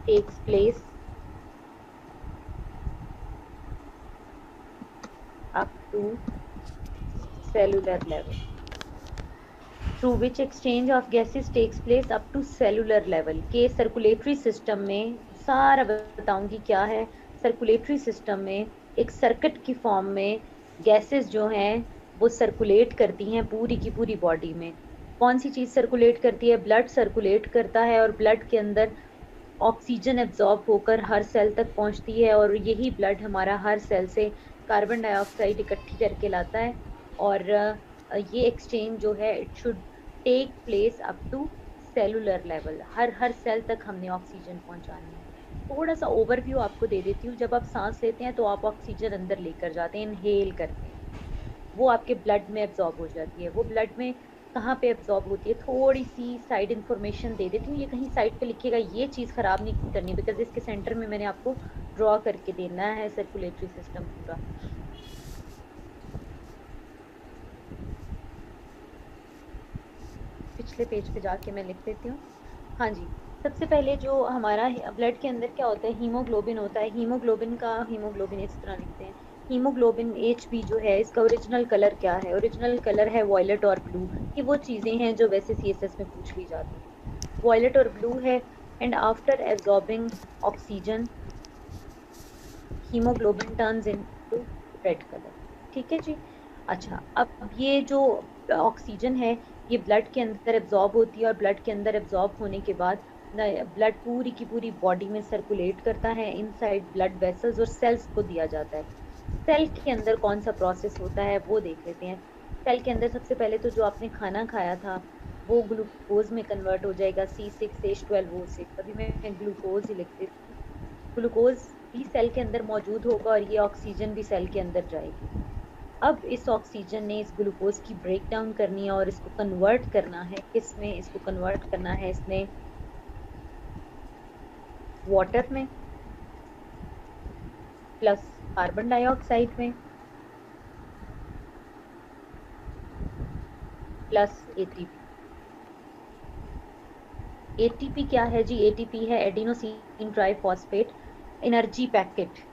takes place up to cellular level, through which exchange of gases takes place up to cellular level। के circulatory system में सारा बताऊंगी क्या है। Circulatory system में एक सर्किट की फॉर्म में गैसेस जो हैं वो सर्कुलेट करती हैं पूरी की पूरी बॉडी में। कौन सी चीज सर्कुलेट करती है? ब्लड सर्कुलेट करता है, और ब्लड के अंदर ऑक्सीजन एब्जॉर्ब होकर हर सेल तक पहुंचती है, और यही ब्लड हमारा हर सेल से कार्बन डाइऑक्साइड इकट्ठी करके लाता है। और ये एक्सचेंज जो है it should take place up to cellular level. हर हर सेल तक हमने ऑक्सीजन पहुंचानी है। थोड़ा सा ओवरव्यू आपको दे देती हूँ। जब आप सांस लेते हैं तो आप ऑक्सीजन अंदर लेकर जाते हैं, इनहेल करते हैं, वो आपके ब्लड में एब्जॉर्ब हो जाती है। वो ब्लड में कहाँ पे एब्जॉर्ब होती है, थोड़ी सी साइड इंफॉर्मेशन दे देती हूँ। ये कहीं साइड पे लिखेगा, ये चीज खराब नहीं करनी, बिकॉज इसके सेंटर में मैंने आपको ड्रॉ करके देना है सर्कुलेटरी सिस्टम पूरा। पिछले पेज पे जाके मैं लिख देती हूँ। हाँ जी, सबसे पहले जो हमारा ब्लड के अंदर क्या होता है, हीमोग्लोबिन होता है। हीमोग्लोबिन इस तरह लिखते हैं। हीमोग्लोबिन HB जो है, इसका ओरिजिनल कलर क्या है? ओरिजिनल कलर है वॉयलेट और ब्लू। ये वो चीजें हैं जो वैसे CSS में पूछ ली जाती हैं। वॉयलेट और ब्लू है। And after absorbing oxygen, haemoglobin turns into red colour. ठीक है जी। अच्छा, अब ये जो ऑक्सीजन है ये ब्लड के अंदर एब्जॉर्ब होती है, और ब्लड के अंदर एब्जॉर्ब होने के बाद ब्लड पूरी की पूरी बॉडी में सर्कुलेट करता है। इनसाइड ब्लड वेसल्स और सेल्स को दिया जाता है। सेल के अंदर कौन सा प्रोसेस होता है वो देख लेते हैं। सेल के अंदर सबसे पहले तो जो आपने खाना खाया था वो ग्लूकोज में कन्वर्ट हो जाएगा, C6H12O6। अभी मैं ग्लूकोज ही लिख देती हूँ। ग्लूकोज भी सेल के अंदर मौजूद होगा, और ये ऑक्सीजन भी सेल के अंदर जाएगी। अब इस ऑक्सीजन ने इस ग्लूकोज की ब्रेक डाउन करनी है, और इसको कन्वर्ट करना है किसमें? इसको कन्वर्ट करना है इसने वाटर में, प्लस कार्बन डाइऑक्साइड में, प्लस ATP। ATP क्या है जी? ATP है एडिनोसिन ट्राइफॉस्फेट एनर्जी पैकेट।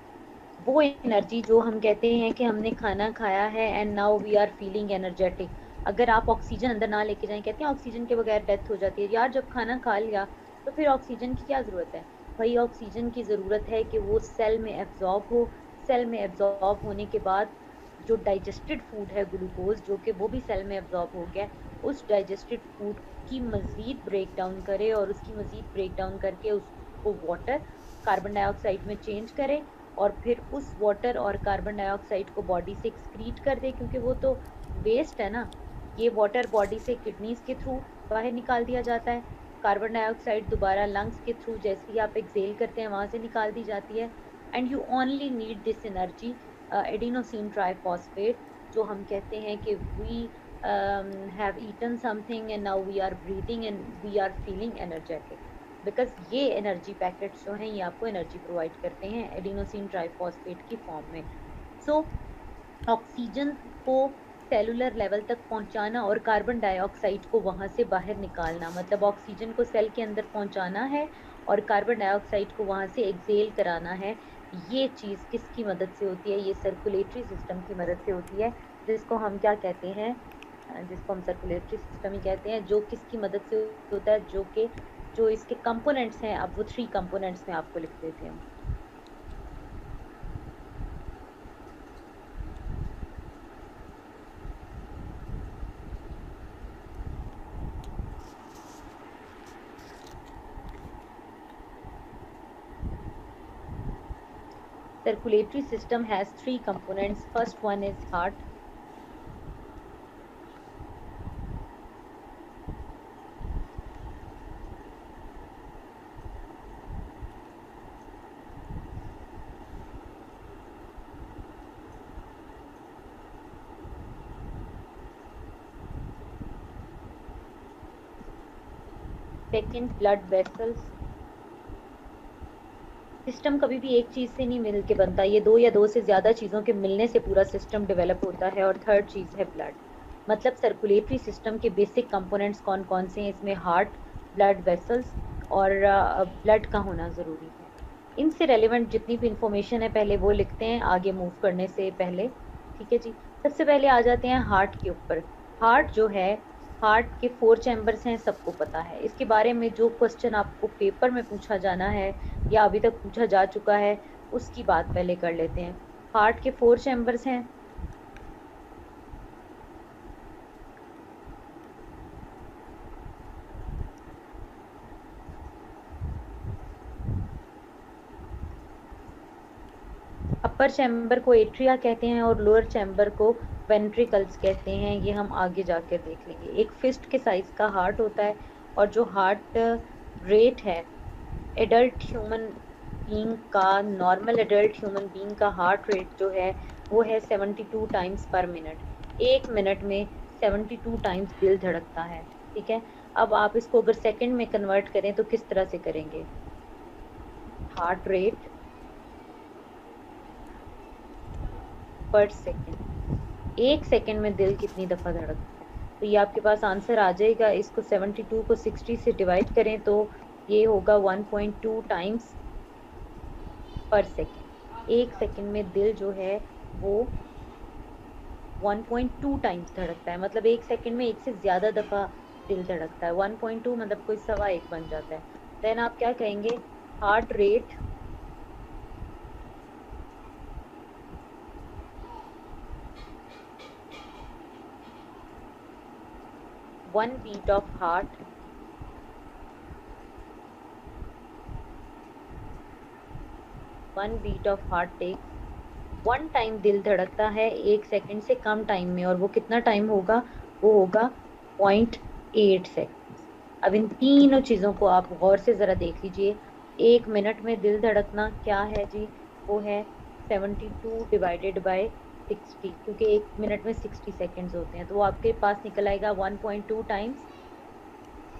वो एनर्जी जो हम कहते हैं कि हमने खाना खाया है and now we are feeling energetic. अगर आप ऑक्सीजन अंदर ना लेके जाएं, कहते हैं ऑक्सीजन के बगैर डेथ हो जाती है। यार जब खाना खा लिया तो फिर ऑक्सीजन की क्या जरूरत है? भाई ऑक्सीजन की जरूरत है कि वो सेल में एब्जॉर्ब हो। सेल में एब्जॉर्ब होने के बाद जो डाइजेस्टेड फूड है ग्लूकोज, जो कि वो भी सेल में एब्जॉर्ब हो गया, उस डाइजेस्टेड फूड की मजीद ब्रेक डाउन करे, और उसकी मजीद ब्रेक डाउन करके उसको वाटर कार्बन डाइऑक्साइड में चेंज करे, और फिर उस वाटर और कार्बन डाइऑक्साइड को बॉडी से एक्सक्रीट कर दे, क्योंकि वो तो वेस्ट है ना। ये वाटर बॉडी से किडनीज के थ्रू बाहर निकाल दिया जाता है। कार्बन डाइऑक्साइड दोबारा लंग्स के थ्रू जैसे ही आप एक्सेल करते हैं वहां से निकाल दी जाती है। And you only need this energy adenosine triphosphate, जो हम कहते हैं कि we have eaten something and now we are breathing and we are feeling energetic. Because ये एनर्जी पैकेट्स जो हैं ये आपको एनर्जी प्रोवाइड करते हैं एडिनोसिन ट्राइफॉस्फेट की फॉर्म में। सो ऑक्सीजन को सेलुलर लेवल तक पहुंचाना और कार्बन डाइऑक्साइड को वहां से बाहर निकालना, मतलब ऑक्सीजन को सेल के अंदर पहुंचाना है और कार्बन डाइऑक्साइड को वहां से एक्सेल कराना है। ये चीज किसकी मदद से होती है? ये सर्कुलेटरी सिस्टम की मदद से होती है, जिसको हम क्या कहते हैं? जिसको हम सर्कुलेटरी सिस्टम ही कहते हैं। जो किसकी मदद से होता है? जो कि जो इसके कंपोनेंट्स हैं, अब वो 3 कंपोनेंट्स में आपको लिख देते हैं। Circulatory system has 3 components. First one is heart. Second, blood vessels. System कभी भी एक चीज से नहीं मिल के बनता, ये 2 या 2 से ज्यादा चीजों के मिलने से पूरा सिस्टम डेवलप होता है। और थर्ड चीज है ब्लड। मतलब सर्कुलेटरी सिस्टम के बेसिक कंपोनेंट्स कौन कौन से हैं? इसमें हार्ट, ब्लड वेसल्स और ब्लड का होना ज़रूरी है। इनसे रेलिवेंट जितनी भी इंफॉर्मेशन है पहले वो लिखते हैं आगे मूव करने से पहले। ठीक है जी। सबसे पहले आ जाते हैं हार्ट के ऊपर। हार्ट जो है, हार्ट के 4 चैम्बर्स हैं, सबको पता है। इसके बारे में जो क्वेश्चन आपको पेपर में पूछा जाना है या अभी तक पूछा जा चुका है उसकी बात पहले कर लेते हैं। हार्ट के 4 चैम्बर्स हैं। अपर चैम्बर को एट्रिया कहते हैं और लोअर चैम्बर को वेंट्रिकल्स कहते हैं। ये हम आगे जाकर देख लेंगे। एक फिस्ट के साइज का हार्ट होता है और जो हार्ट रेट है एडल्ट ह्यूमन बीइंग का, नॉर्मल एडल्ट ह्यूमन बीइंग का हार्ट रेट जो है वो है 72 टाइम्स पर मिनट। एक मिनट में 72 टाइम्स दिल धड़कता है। ठीक है। अब आप इसको अगर सेकंड में कन्वर्ट करें तो किस तरह से करेंगे? हार्ट रेट पर सेकेंड, एक सेकेंड में दिल कितनी दफा धड़कता है? तो ये आपके पास आंसर आ जाएगा। इसको 72 को 60 से डिवाइड करें तो ये होगा 1.2 टाइम्स पर सेकेंड। एक सेकेंड में दिल जो है वो 1.2 टाइम्स धड़कता है, मतलब एक सेकेंड में एक से ज्यादा दफा दिल धड़कता है। 1.2 मतलब कोई 1.25 बन जाता है। देन आप क्या कहेंगे? Heart rate one beat of heart one beat of heart takes one time. दिल धड़कता है एक सेकंड से कम टाइम में, और वो कितना टाइम होगा? वो होगा 0.8 सेकंड। अब इन तीनों चीजों को आप गौर से जरा देख लीजिए। एक मिनट में दिल धड़कना क्या है जी? वो है 72 डिवाइडेड बाय 60, क्योंकि एक मिनट में 60 सेकेंड्स होते हैं, तो वो आपके पास निकल आएगा 1.2 टाइम्स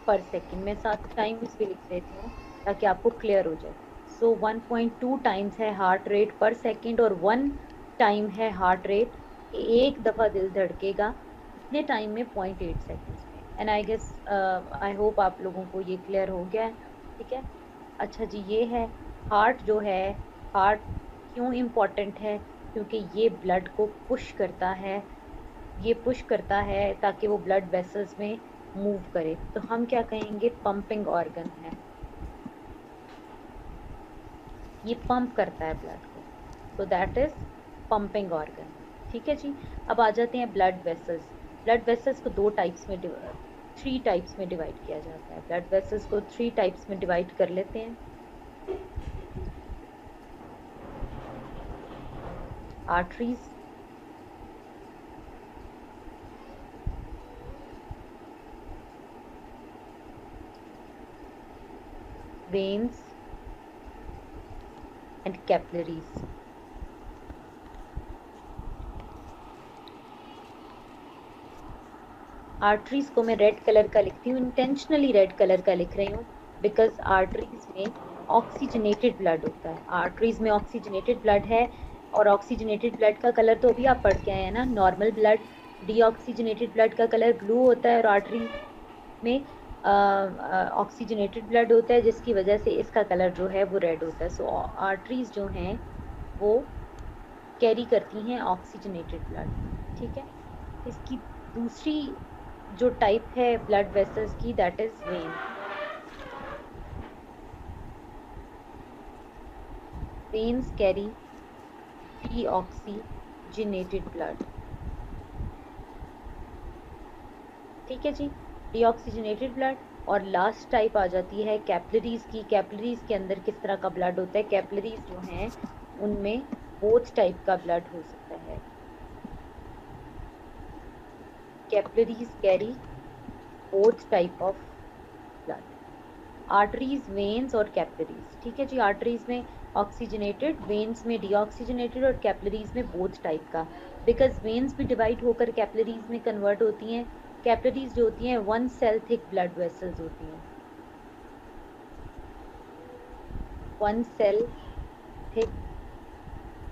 पर सेकेंड। मैं साथ टाइम्स भी लिख देती हूँ ताकि आपको क्लियर हो जाए। सो 1.2 टाइम्स है हार्ट रेट पर सेकेंड, और 1 टाइम है हार्ट रेट, एक दफा दिल धड़केगा कितने टाइम में? 0.8 सेकेंड्स में। And I guess, I hope आप लोगों को ये क्लियर हो गया है। ठीक है। अच्छा जी, ये है हार्ट जो है। हार्ट क्यों इम्पोर्टेंट है? क्योंकि ये ब्लड को पुश करता है, ये पुश करता है ताकि वो ब्लड वेसल्स में मूव करे। तो हम क्या कहेंगे? पंपिंग ऑर्गन है, ये पंप करता है ब्लड को, तो दैट इज पंपिंग ऑर्गन। ठीक है जी। अब आ जाते हैं ब्लड वेसल्स। ब्लड वेसल्स को थ्री टाइप्स में डिवाइड किया जाता है। ब्लड वेसल्स को 3 टाइप्स में डिवाइड कर लेते हैं। Arteries, veins and capillaries. Arteries को मैं रेड कलर का लिखती हूँ, इंटेंशनली रेड कलर का लिख रही हूँ बिकॉज आर्टरीज में ऑक्सीजनेटेड ब्लड होता है। आर्टरीज में ऑक्सीजनेटेड ब्लड है, और ऑक्सीजनेटेड ब्लड का कलर तो अभी आप पढ़ के आए हैं ना, नॉर्मल ब्लड। डीऑक्सीजनेटेड ब्लड का कलर ब्लू होता है, और आर्टरी में ऑक्सीजनेटेड ब्लड होता है, जिसकी वजह से इसका कलर जो है वो रेड होता है। सो आर्टरीज जो हैं वो कैरी करती हैं ऑक्सीजनेटेड ब्लड। ठीक है। इसकी दूसरी जो टाइप है ब्लड वेसल्स की, that is when. Veins carry deoxygenated blood. ठीक है जी, डीऑक्सीजनेटेड ब्लड। और लास्ट टाइप आ जाती है कैपिलरीज की। कैपिलरीज के अंदर किस तरह का ब्लड होता है? कैपिलरीज जो हैं उनमें बोथ टाइप का ब्लड हो सकता है। Capillaries carry both type of blood, arteries, veins और कैपिलरीज। ठीक है जी। आर्टरीज में ऑक्सीजनेटेड, वेन्स में डीऑक्सीजनेटेड, और कैपिलरीज में बोथ टाइप का। बिकॉज वेन्स भी डिवाइड होकर कैपिलरीज में कन्वर्ट होती हैं। कैपिलरीज जो होती हैं 1 सेल थिक ब्लड वेसल्स होती हैं, 1 सेल थिक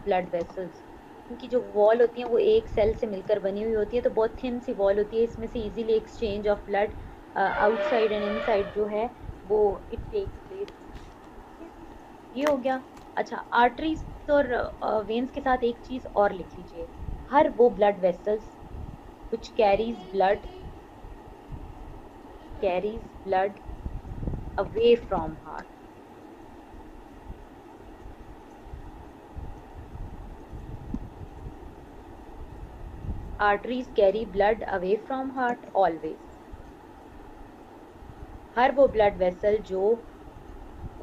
ब्लड वेसल्स। इनकी जो वॉल होती है वो एक सेल से मिलकर बनी हुई होती है, तो बहुत थिन सी वॉल होती है। इसमें से easily exchange of blood outside and inside जो है वो इट टेक्स प्लेस। ये हो गया। अच्छा, आर्टरीज और वेन्स के साथ एक चीज और लिख लीजिए, हर वो blood vessels which carries blood away from heart. Arteries carry blood away from heart always. हर वो ब्लड वेसल जो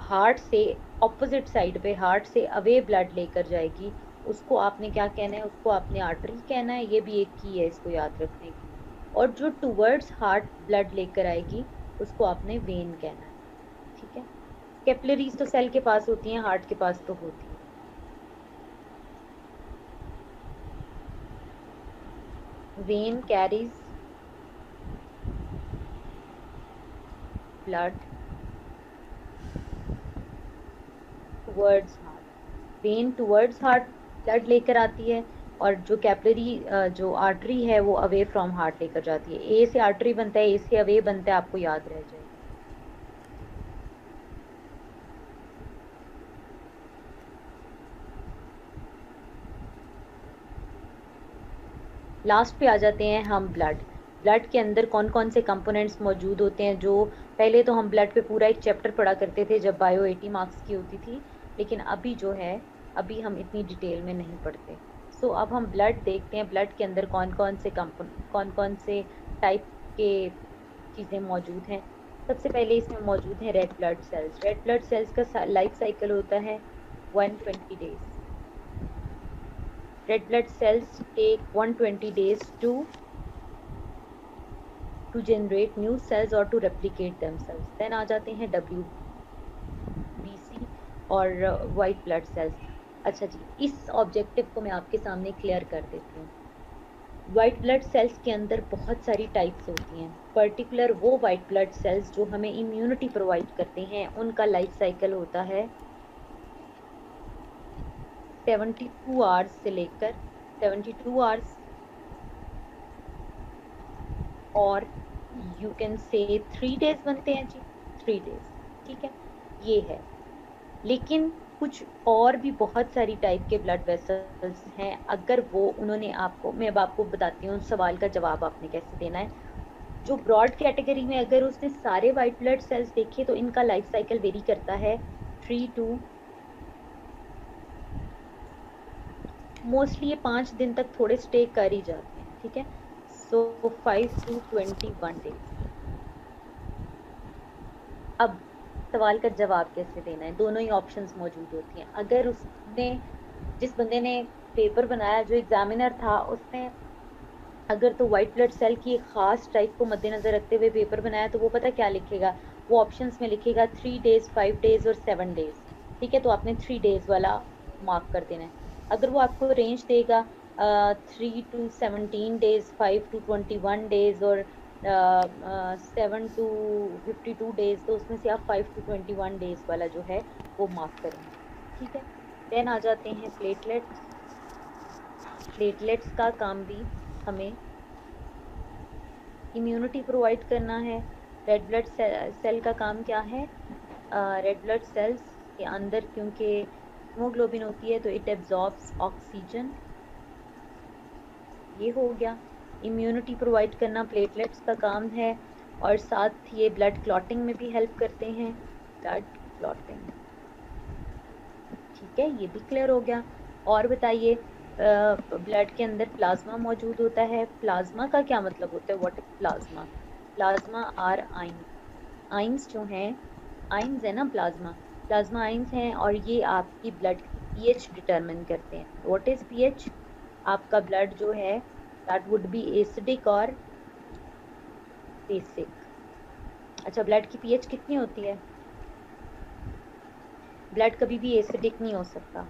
हार्ट से ऑपोजिट साइड पे, हार्ट से अवे ब्लड लेकर जाएगी, उसको आपने क्या कहना है, उसको आपने आर्टरी कहना है। ये भी एक की है, इसको याद रखने की। और जो टूवर्ड्स हार्ट ब्लड लेकर आएगी, उसको आपने वेन कहना है। ठीक है। कैपिलरीज तो सेल के पास होती हैं, हार्ट के पास तो होती है। When carries blood towards heart, when towards heart blood लेकर आती है, और जो कैपिलरी जो आर्टरी है वो अवे फ्रॉम हार्ट लेकर जाती है। ए से आर्टरी बनता है, ए से अवे बनता है, आपको याद रह जाएगा। लास्ट पे आ जाते हैं हम ब्लड। ब्लड के अंदर कौन कौन से कंपोनेंट्स मौजूद होते हैं, जो पहले तो हम ब्लड पे पूरा एक चैप्टर पढ़ा करते थे जब बायो 80 मार्क्स की होती थी, लेकिन अभी जो है, अभी हम इतनी डिटेल में नहीं पढ़ते। सो अब हम ब्लड देखते हैं, ब्लड के अंदर कौन कौन से टाइप के चीज़ें मौजूद हैं। सबसे पहले इसमें मौजूद है red blood cells. Red blood cells का लाइफ साइकिल होता है 120 days. red blood cells take 120 days to generate new cells or to replicate themselves. Then आ जाते हैं WBC और white blood cells। अच्छा जी, इस ऑब्जेक्टिव को मैं आपके सामने क्लियर कर देती हूँ। वाइट ब्लड सेल्स के अंदर बहुत सारी टाइप्स होती हैं। पर्टिकुलर वो वाइट ब्लड सेल्स जो हमें इम्यूनिटी प्रोवाइड करते हैं, उनका लाइफ साइकिल होता है 72 आवर्स से लेकर 72 आवर्स, और यू कैन से 3 डेज बनते हैं जी, 3 डेज। ठीक है, ये है। लेकिन कुछ और भी बहुत सारी टाइप के ब्लड वेसल्स हैं। अगर वो उन्होंने आपको, मैं अब आपको बताती हूँ सवाल का जवाब आपने कैसे देना है। जो ब्रॉड कैटेगरी में अगर उसने सारे वाइट ब्लड सेल्स देखे, तो इनका लाइफ साइकिल वेरी करता है 3 to मोस्टली ये 5 दिन तक थोड़े स्टे कर ही जाते हैं। ठीक है, सो 5 to 21 डेज। अब सवाल का जवाब कैसे देना है, दोनों ही ऑप्शंस मौजूद होती हैं। अगर उसने, जिस बंदे ने पेपर बनाया, जो एग्जामिनर था, उसने अगर तो वाइट ब्लड सेल की एक खास टाइप को मद्देनजर रखते हुए पेपर बनाया, तो वो पता क्या लिखेगा, वो ऑप्शंस में लिखेगा 3 डेज, 5 डेज और 7 डेज। ठीक है, तो आपने 3 डेज वाला मार्क कर देना है। अगर वो आपको रेंज देगा 3 to 17 डेज, 5 to 21 डेज और 7 to 52 डेज, तो उसमें से आप 5 to 21 डेज वाला जो है वो मार्क करेंगे। ठीक है, देन आ जाते हैं प्लेटलेट्स। प्लेटलेट्स का काम भी हमें इम्यूनिटी प्रोवाइड करना है। रेड ब्लड सेल का काम क्या है, रेड ब्लड सेल्स के अंदर क्योंकि हीमोग्लोबिन होती है, तो इट एब्जॉर्ब्स ऑक्सीजन। ये हो गया। इम्यूनिटी प्रोवाइड करना प्लेटलेट्स का काम है, और साथ ये ब्लड क्लॉटिंग में भी हेल्प करते हैं, ब्लड क्लॉटिंग। ठीक है, ये भी क्लियर हो गया। और बताइए, ब्लड के अंदर प्लाज्मा मौजूद होता है। प्लाज्मा का क्या मतलब होता है, what is plasma? Plasma are ion, ions जो हैं, आइंस है ना प्लाज्मा, प्लाज्मा आइंस हैं, और ये आपकी ब्लड की पीएच डिटरमिन करते हैं। What is pH? आपका ब्लड जो है दैट वुड बी एसिडिक और बेसिक। अच्छा, ब्लड की पीएच कितनी होती है? ब्लड कभी भी एसिडिक नहीं हो सकता,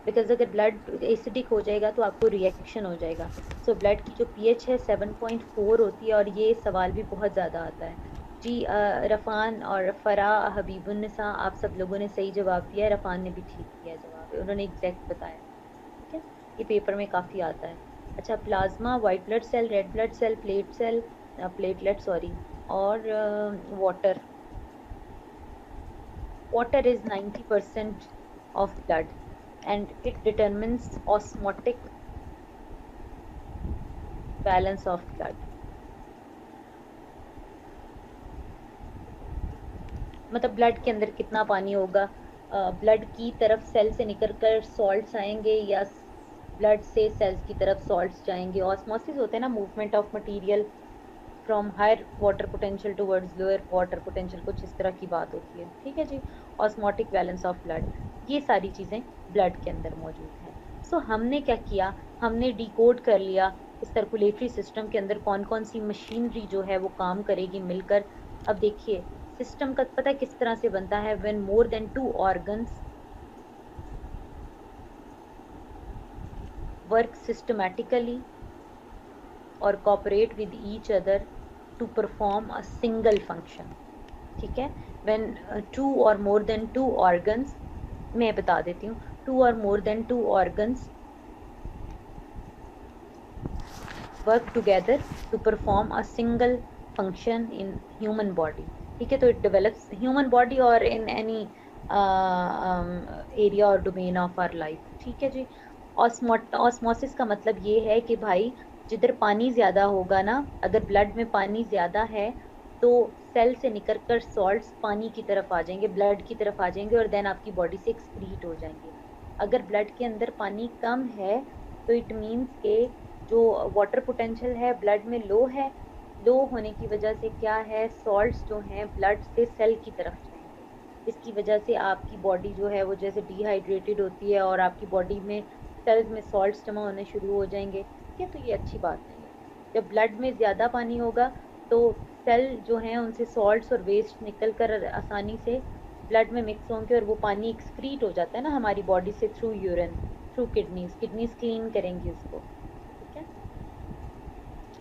बिकॉज अगर ब्लड एसिडिक हो जाएगा तो आपको रिएक्शन हो जाएगा। सो ब्लड की जो पीएच है 7.4 होती है, और ये सवाल भी बहुत ज़्यादा आता है जी। रफ़ान और फ़रा हबीबुन्निसा, आप सब लोगों ने सही जवाब दिया है। रफ़ान ने भी ठीक दिया जवाब, उन्होंने एग्जैक्ट बताया। ठीक है, ये पेपर में काफ़ी आता है। अच्छा, plasma, white blood cell, red blood cell, platelet sorry, और water. water is 90% of blood and it determines osmotic balance of blood. मतलब ब्लड के अंदर कितना पानी होगा, ब्लड की तरफ सेल से निकल कर सॉल्ट्स आएंगे या ब्लड से सेल्स की तरफ सॉल्ट्स जाएंगे। ऑस्मोसिस होते हैं ना, movement of material from higher water potential towards lower water potential, कुछ इस तरह की बात होती है, ठीक है जी। ऑस्मोटिक बैलेंस ऑफ ब्लड, ये सारी चीजें ब्लड के अंदर मौजूद है। सो हमने क्या किया, हमने डिकोड कर लिया इस सर्कुलेटरी सिस्टम के अंदर कौन कौन सी मशीनरी जो है वो काम करेगी मिलकर। अब देखिए सिस्टम का पता किस तरह से बनता है, when more than 2 organs work systematically और cooperate with each other to perform a single function, ठीक है। व्हेन 2 और मोर देन 2 ऑर्गन्स, मैं बता देती हूँ, 2 और more than 2 organs work together to perform a single function in human body, ठीक है। तो इट डेवलप्स ह्यूमन बॉडी और इन एनी एरिया और डोमेन ऑफ आवर लाइफ, ठीक है जी। ऑस्मोसिस का मतलब ये है कि भाई जिधर पानी ज्यादा होगा ना, अगर ब्लड में पानी ज्यादा है तो सेल से निकल कर सॉल्ट्स पानी की तरफ आ जाएंगे, ब्लड की तरफ आ जाएंगे और देन आपकी बॉडी से एक्सक्रीट हो जाएंगे। अगर ब्लड के अंदर पानी कम है तो इट मीन्स के जो वाटर पोटेंशियल है ब्लड में लो है, लो होने की वजह से क्या है, सॉल्ट्स जो हैं ब्लड से सेल की तरफ जाएंगे। इसकी वजह से आपकी बॉडी जो है वो जैसे डिहाइड्रेटेड होती है और आपकी बॉडी में सेल्स में सॉल्ट्स जमा होने शुरू हो जाएंगे, ठीक है। तो ये अच्छी बात नहीं है। जब ब्लड में ज़्यादा पानी होगा तो सेल जो हैं उनसे सॉल्ट्स और वेस्ट निकल कर आसानी से ब्लड में मिक्स होंगे और वो पानी एक्सक्रीट हो जाता है ना हमारी बॉडी से through urine, through kidneys, kidneys clean करेंगी उसको, ठीक है।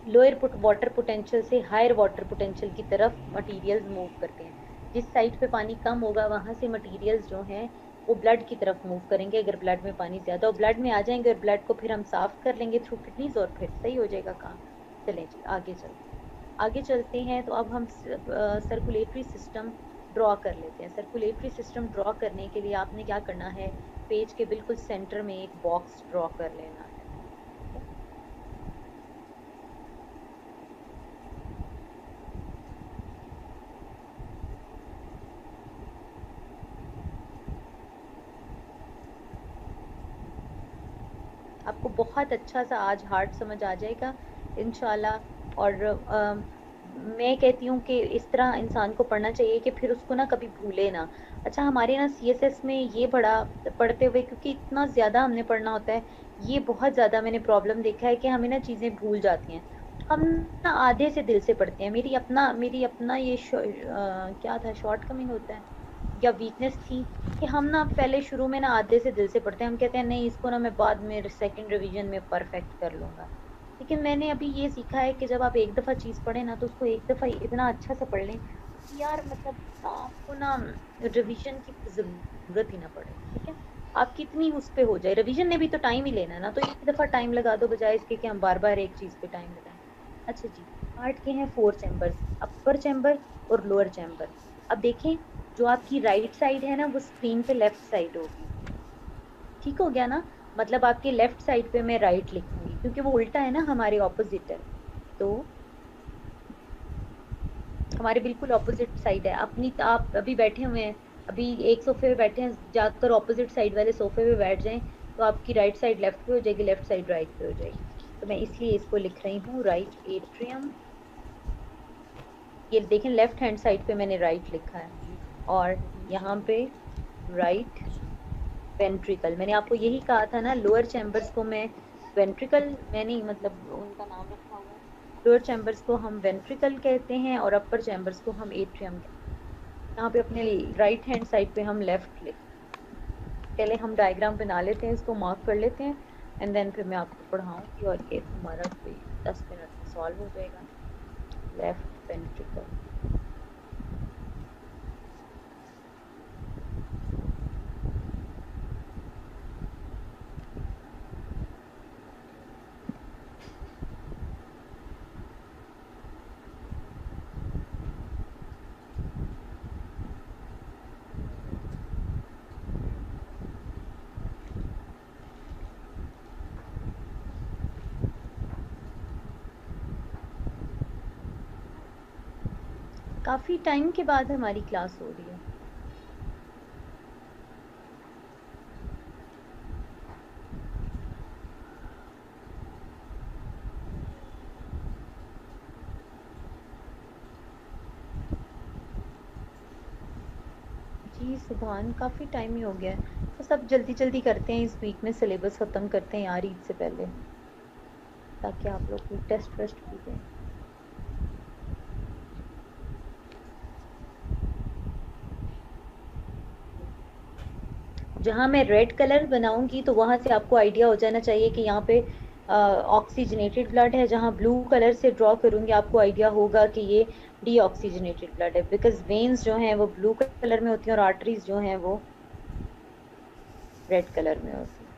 लोअर वाटर पोटेंशियल से हायर वाटर पोटेंशियल की तरफ मटेरियल्स मूव करते हैं। जिस साइड पे पानी कम होगा वहां से मटेरियल्स जो हैं वो ब्लड की तरफ मूव करेंगे, अगर ब्लड में पानी ज्यादा हो ब्लड में आ जाएंगे और ब्लड को फिर हम साफ कर लेंगे थ्रू किडनीज और फिर सही हो जाएगा काम। चलें जी आगे चलते हैं। तो अब हम सर्कुलेटरी सिस्टम ड्रॉ कर लेते हैं। सर्कुलेटरी सिस्टम ड्रॉ करने के लिए आपने क्या करना है, पेज के बिल्कुल सेंटर में एक बॉक्स ड्रॉ कर लेना है। आपको बहुत अच्छा सा आज हार्ट समझ आ जाएगा इंशाल्लाह। और मैं कहती हूँ कि इस तरह इंसान को पढ़ना चाहिए कि फिर उसको ना कभी भूले ना। अच्छा हमारे ना सीएसएस में ये बड़ा पढ़ते हुए, क्योंकि इतना ज़्यादा हमने पढ़ना होता है, ये बहुत ज़्यादा मैंने प्रॉब्लम देखा है कि हमें ना चीज़ें भूल जाती हैं। हम ना आधे से दिल से पढ़ते हैं। मेरी अपना ये क्या था, शॉर्ट कमिंग होता है या वीकनेस थी कि हम ना पहले शुरू में ना आधे से दिल से पढ़ते हैं। हम कहते हैं नहीं इसको ना मैं बाद में सेकंड रिवीजन में परफेक्ट कर लूंगा। लेकिन मैंने अभी ये सीखा है कि जब आप एक दफा चीज पढ़े ना तो उसको एक दफा इतना अच्छा से पढ़ लें कि यार मतलब आपको ना रिवीजन की जरूरत ही ना पड़े, ठीक है। आपकी इतनी उस पे हो जाए, रिवीजन ने भी तो टाइम ही लेना है ना, तो एक दफा टाइम लगा दो बजाय इसके कि हम बार बार एक चीज पे टाइम लगाएं। अच्छा जी, हार्ट के हैं 4 चैम्बर्स, अपर चैम्बर और लोअर चैम्बर। अब देखें जो आपकी राइट साइड है ना वो स्क्रीन पे लेफ्ट साइड होगी, ठीक हो गया ना। मतलब आपके लेफ्ट साइड पे मैं राइट लिखूंगी क्योंकि वो उल्टा है ना, हमारे ऑपोजिट है। तो हमारे बिल्कुल ऑपोजिट साइड है अपनी। आप अभी बैठे हुए हैं, अभी एक सोफे पे बैठे हैं, जाकर ऑपोजिट साइड वाले सोफे पे बैठ जाएं तो आपकी राइट साइड लेफ्ट पे हो जाएगी, लेफ्ट साइड राइट पे हो जाएगी। तो मैं इसलिए इसको लिख रही हूँ राइट एट्रियम। ये देखें लेफ्ट हैंड साइड पे मैंने राइट लिखा है और यहाँ पे राइट वेंट्रिकल। मैंने आपको यही कहा था ना, लोअर चैम्बर्स को मैं वेंट्रिकल, मैंने मतलब उनका नाम रखा हुआ है। लोअर चैम्बर्स को हम वेंट्रिकल कहते हैं और अपर चैम्बर्स को हम एट्रियम कहते हैं। यहाँ पे अपने राइट हैंड साइड पे हम लेफ्ट लिख, पहले हम डायग्राम बना लेते हैं, इसको मार्क कर लेते हैं एंड देन फिर मैं आपको पढ़ाऊंगी और ये हमारा कोई 10 मिनट में सॉल्व हो जाएगा। लेफ्ट वेंट्रिकल, काफी टाइम के बाद हमारी क्लास हो रही है। जी सुभान, काफी टाइम ही हो गया है। तो सब जल्दी जल्दी करते हैं, इस वीक में सिलेबस खत्म करते हैं यार ईद से पहले, ताकि आप लोग को टेस्ट वेस्ट भी दें। जहां मैं रेड कलर बनाऊंगी तो वहां से आपको आइडिया हो जाना चाहिए कि यहाँ पे ऑक्सीजनेटेड ब्लड है। जहां ब्लू कलर से ड्रॉ करूंगी आपको आइडिया होगा कि ये डीऑक्सीजनेटेड ब्लड है, बिकॉज वेन्स जो हैं वो ब्लू कलर में होती हैं और आर्टरीज जो हैं वो रेड कलर में होती हैं।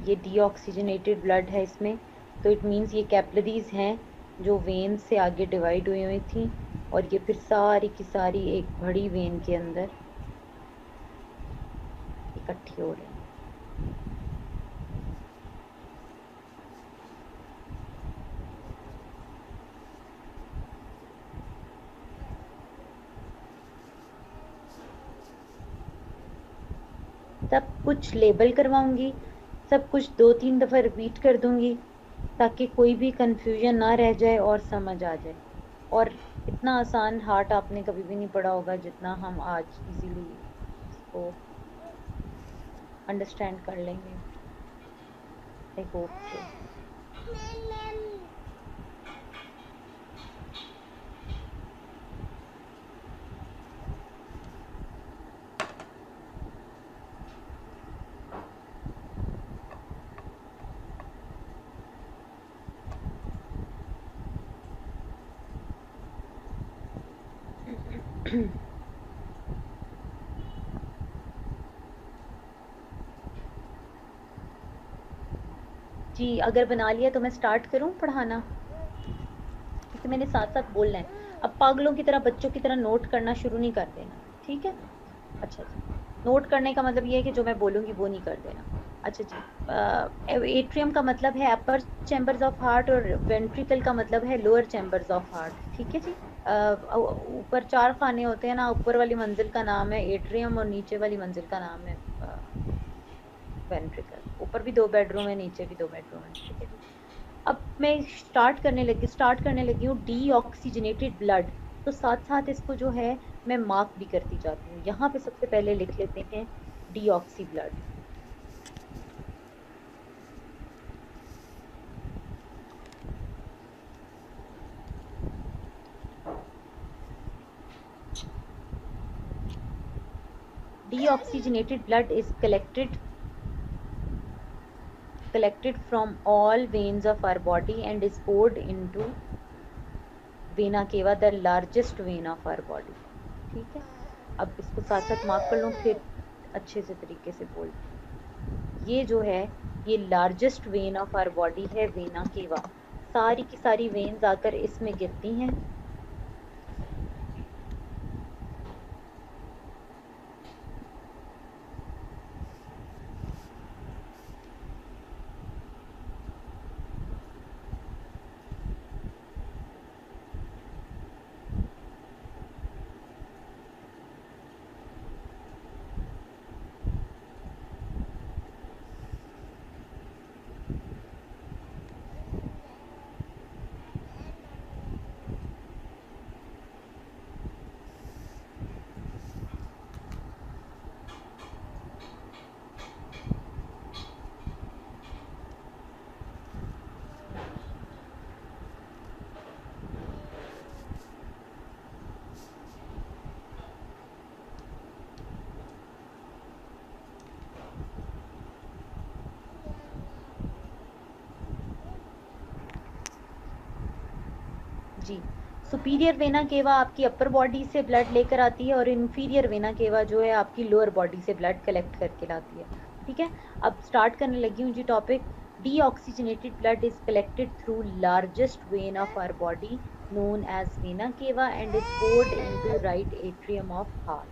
ये डीऑक्सीजनेटेड ब्लड है इसमें, तो इट मीन्स ये कैपिलरीज हैं जो वेन से आगे डिवाइड हुई हुई थी, और ये फिर सारी की सारी एक बड़ी वेन के अंदर इकट्ठी हो रही हैं। सब कुछ लेबल करवाऊंगी, सब कुछ 2-3 दफ़ा रिपीट कर दूंगी, ताकि कोई भी कंफ्यूजन ना रह जाए और समझ आ जाए। और इतना आसान हार्ट आपने कभी भी नहीं पढ़ा होगा जितना हम आज इजीली इसको अंडरस्टैंड कर लेंगे। I hope so. जी अगर बना लिया तो मैं स्टार्ट करूं पढ़ाना, क्योंकि मैंने साथ साथ बोलना है। अब पागलों की तरह, बच्चों की तरह नोट करना शुरू नहीं कर देना, ठीक है? अच्छा जी, नोट करने का मतलब ये है कि जो मैं बोलूँगी वो नहीं कर देना। अच्छा जी, एट्रियम का मतलब है अपर चैम्बर्स ऑफ हार्ट, और वेंट्रिकल का मतलब है लोअर चैम्बर्स ऑफ हार्ट, ठीक है जी। ऊपर 4 खाने होते हैं ना, ऊपर वाली मंजिल का नाम है एट्रियम और नीचे वाली मंजिल का नाम है वेंट्रिकल। ऊपर भी 2 बेडरूम है, नीचे भी 2 बेडरूम है, ठीक है जी। अब मैं स्टार्ट करने लगी हूँ डीऑक्सीजनेटेड ब्लड। तो साथ साथ इसको जो है मैं मार्क भी करती जाती हूँ। यहाँ पे सबसे पहले लिख लेते हैं deoxy blood. Deoxygenated blood is collected from all veins of our body and is poured into vena cava, the largest vein of our body. ठीक है, अब इसको साथ साथ मार्क कर लो, फिर अच्छे से तरीके से बोल। ये जो है ये largest vein of our body है वेना केवा। सारी की सारी वेन्स आकर इसमें गिरती हैं। जी, सुपीरियर वेना केवा आपकी अपर बॉडी से ब्लड लेकर आती है, और इन्फीरियर वेना केवा जो है आपकी लोअर बॉडी से ब्लड कलेक्ट करके लाती है। ठीक है, अब स्टार्ट करने लगी हूँ जी topic. Deoxygenated blood is collected through largest vein of our body known as vena cava and is poured into right atrium of heart.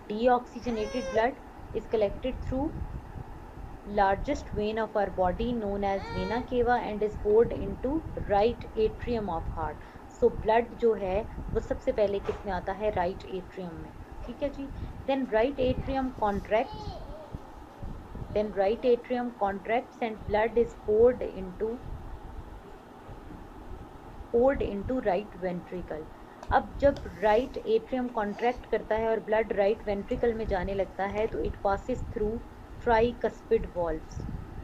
Deoxygenated blood is collected through largest vein of our body known as vena cava and is poured into right atrium of heart. So blood जो है वो सबसे पहले किस में आता है? right atrium में. ठीक है जी. Then right atrium contracts. Then right atrium contracts and blood is poured into right ventricle. अब जब राइट एट्रियम कॉन्ट्रैक्ट करता है और ब्लड राइट वेंट्रिकल में जाने लगता है तो it passes through tricuspid valves.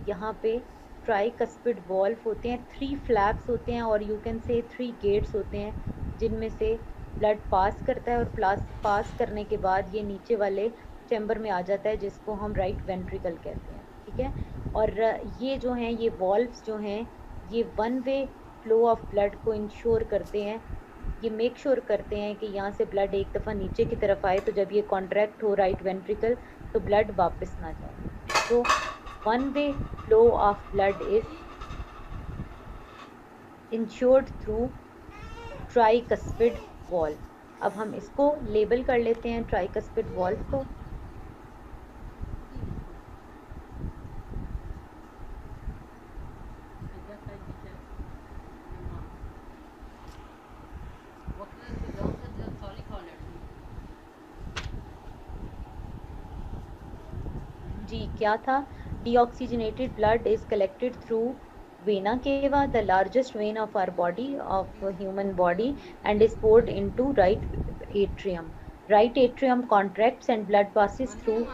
यहाँ पे ट्राइकस्पिड वॉल्व होते हैं, 3 फ्लैप्स होते हैं और यू कैन से 3 गेट्स होते हैं जिनमें से ब्लड पास करता है और पास करने के बाद ये नीचे वाले चैम्बर में आ जाता है जिसको हम राइट वेंट्रिकल कहते हैं. ठीक है. और ये जो हैं ये वॉल्व्स जो हैं ये one way flow of blood को इंश्योर करते हैं. ये मेक श्योर करते हैं कि यहाँ से ब्लड एक दफ़ा नीचे की तरफ आए तो जब ये कॉन्ट्रैक्ट हो राइट वेंट्रिकल तो ब्लड वापस ना जाए. तो one way flow of blood is insured through tricuspid valve. अब हम इसको लेबल कर लेते हैं ट्राइकस्पिड वॉल्व को. जी क्या था? Deoxygenated blood is collected through vena cava, the largest vein of our body, of human body, and is poured into right atrium. Right atrium contracts and blood passes through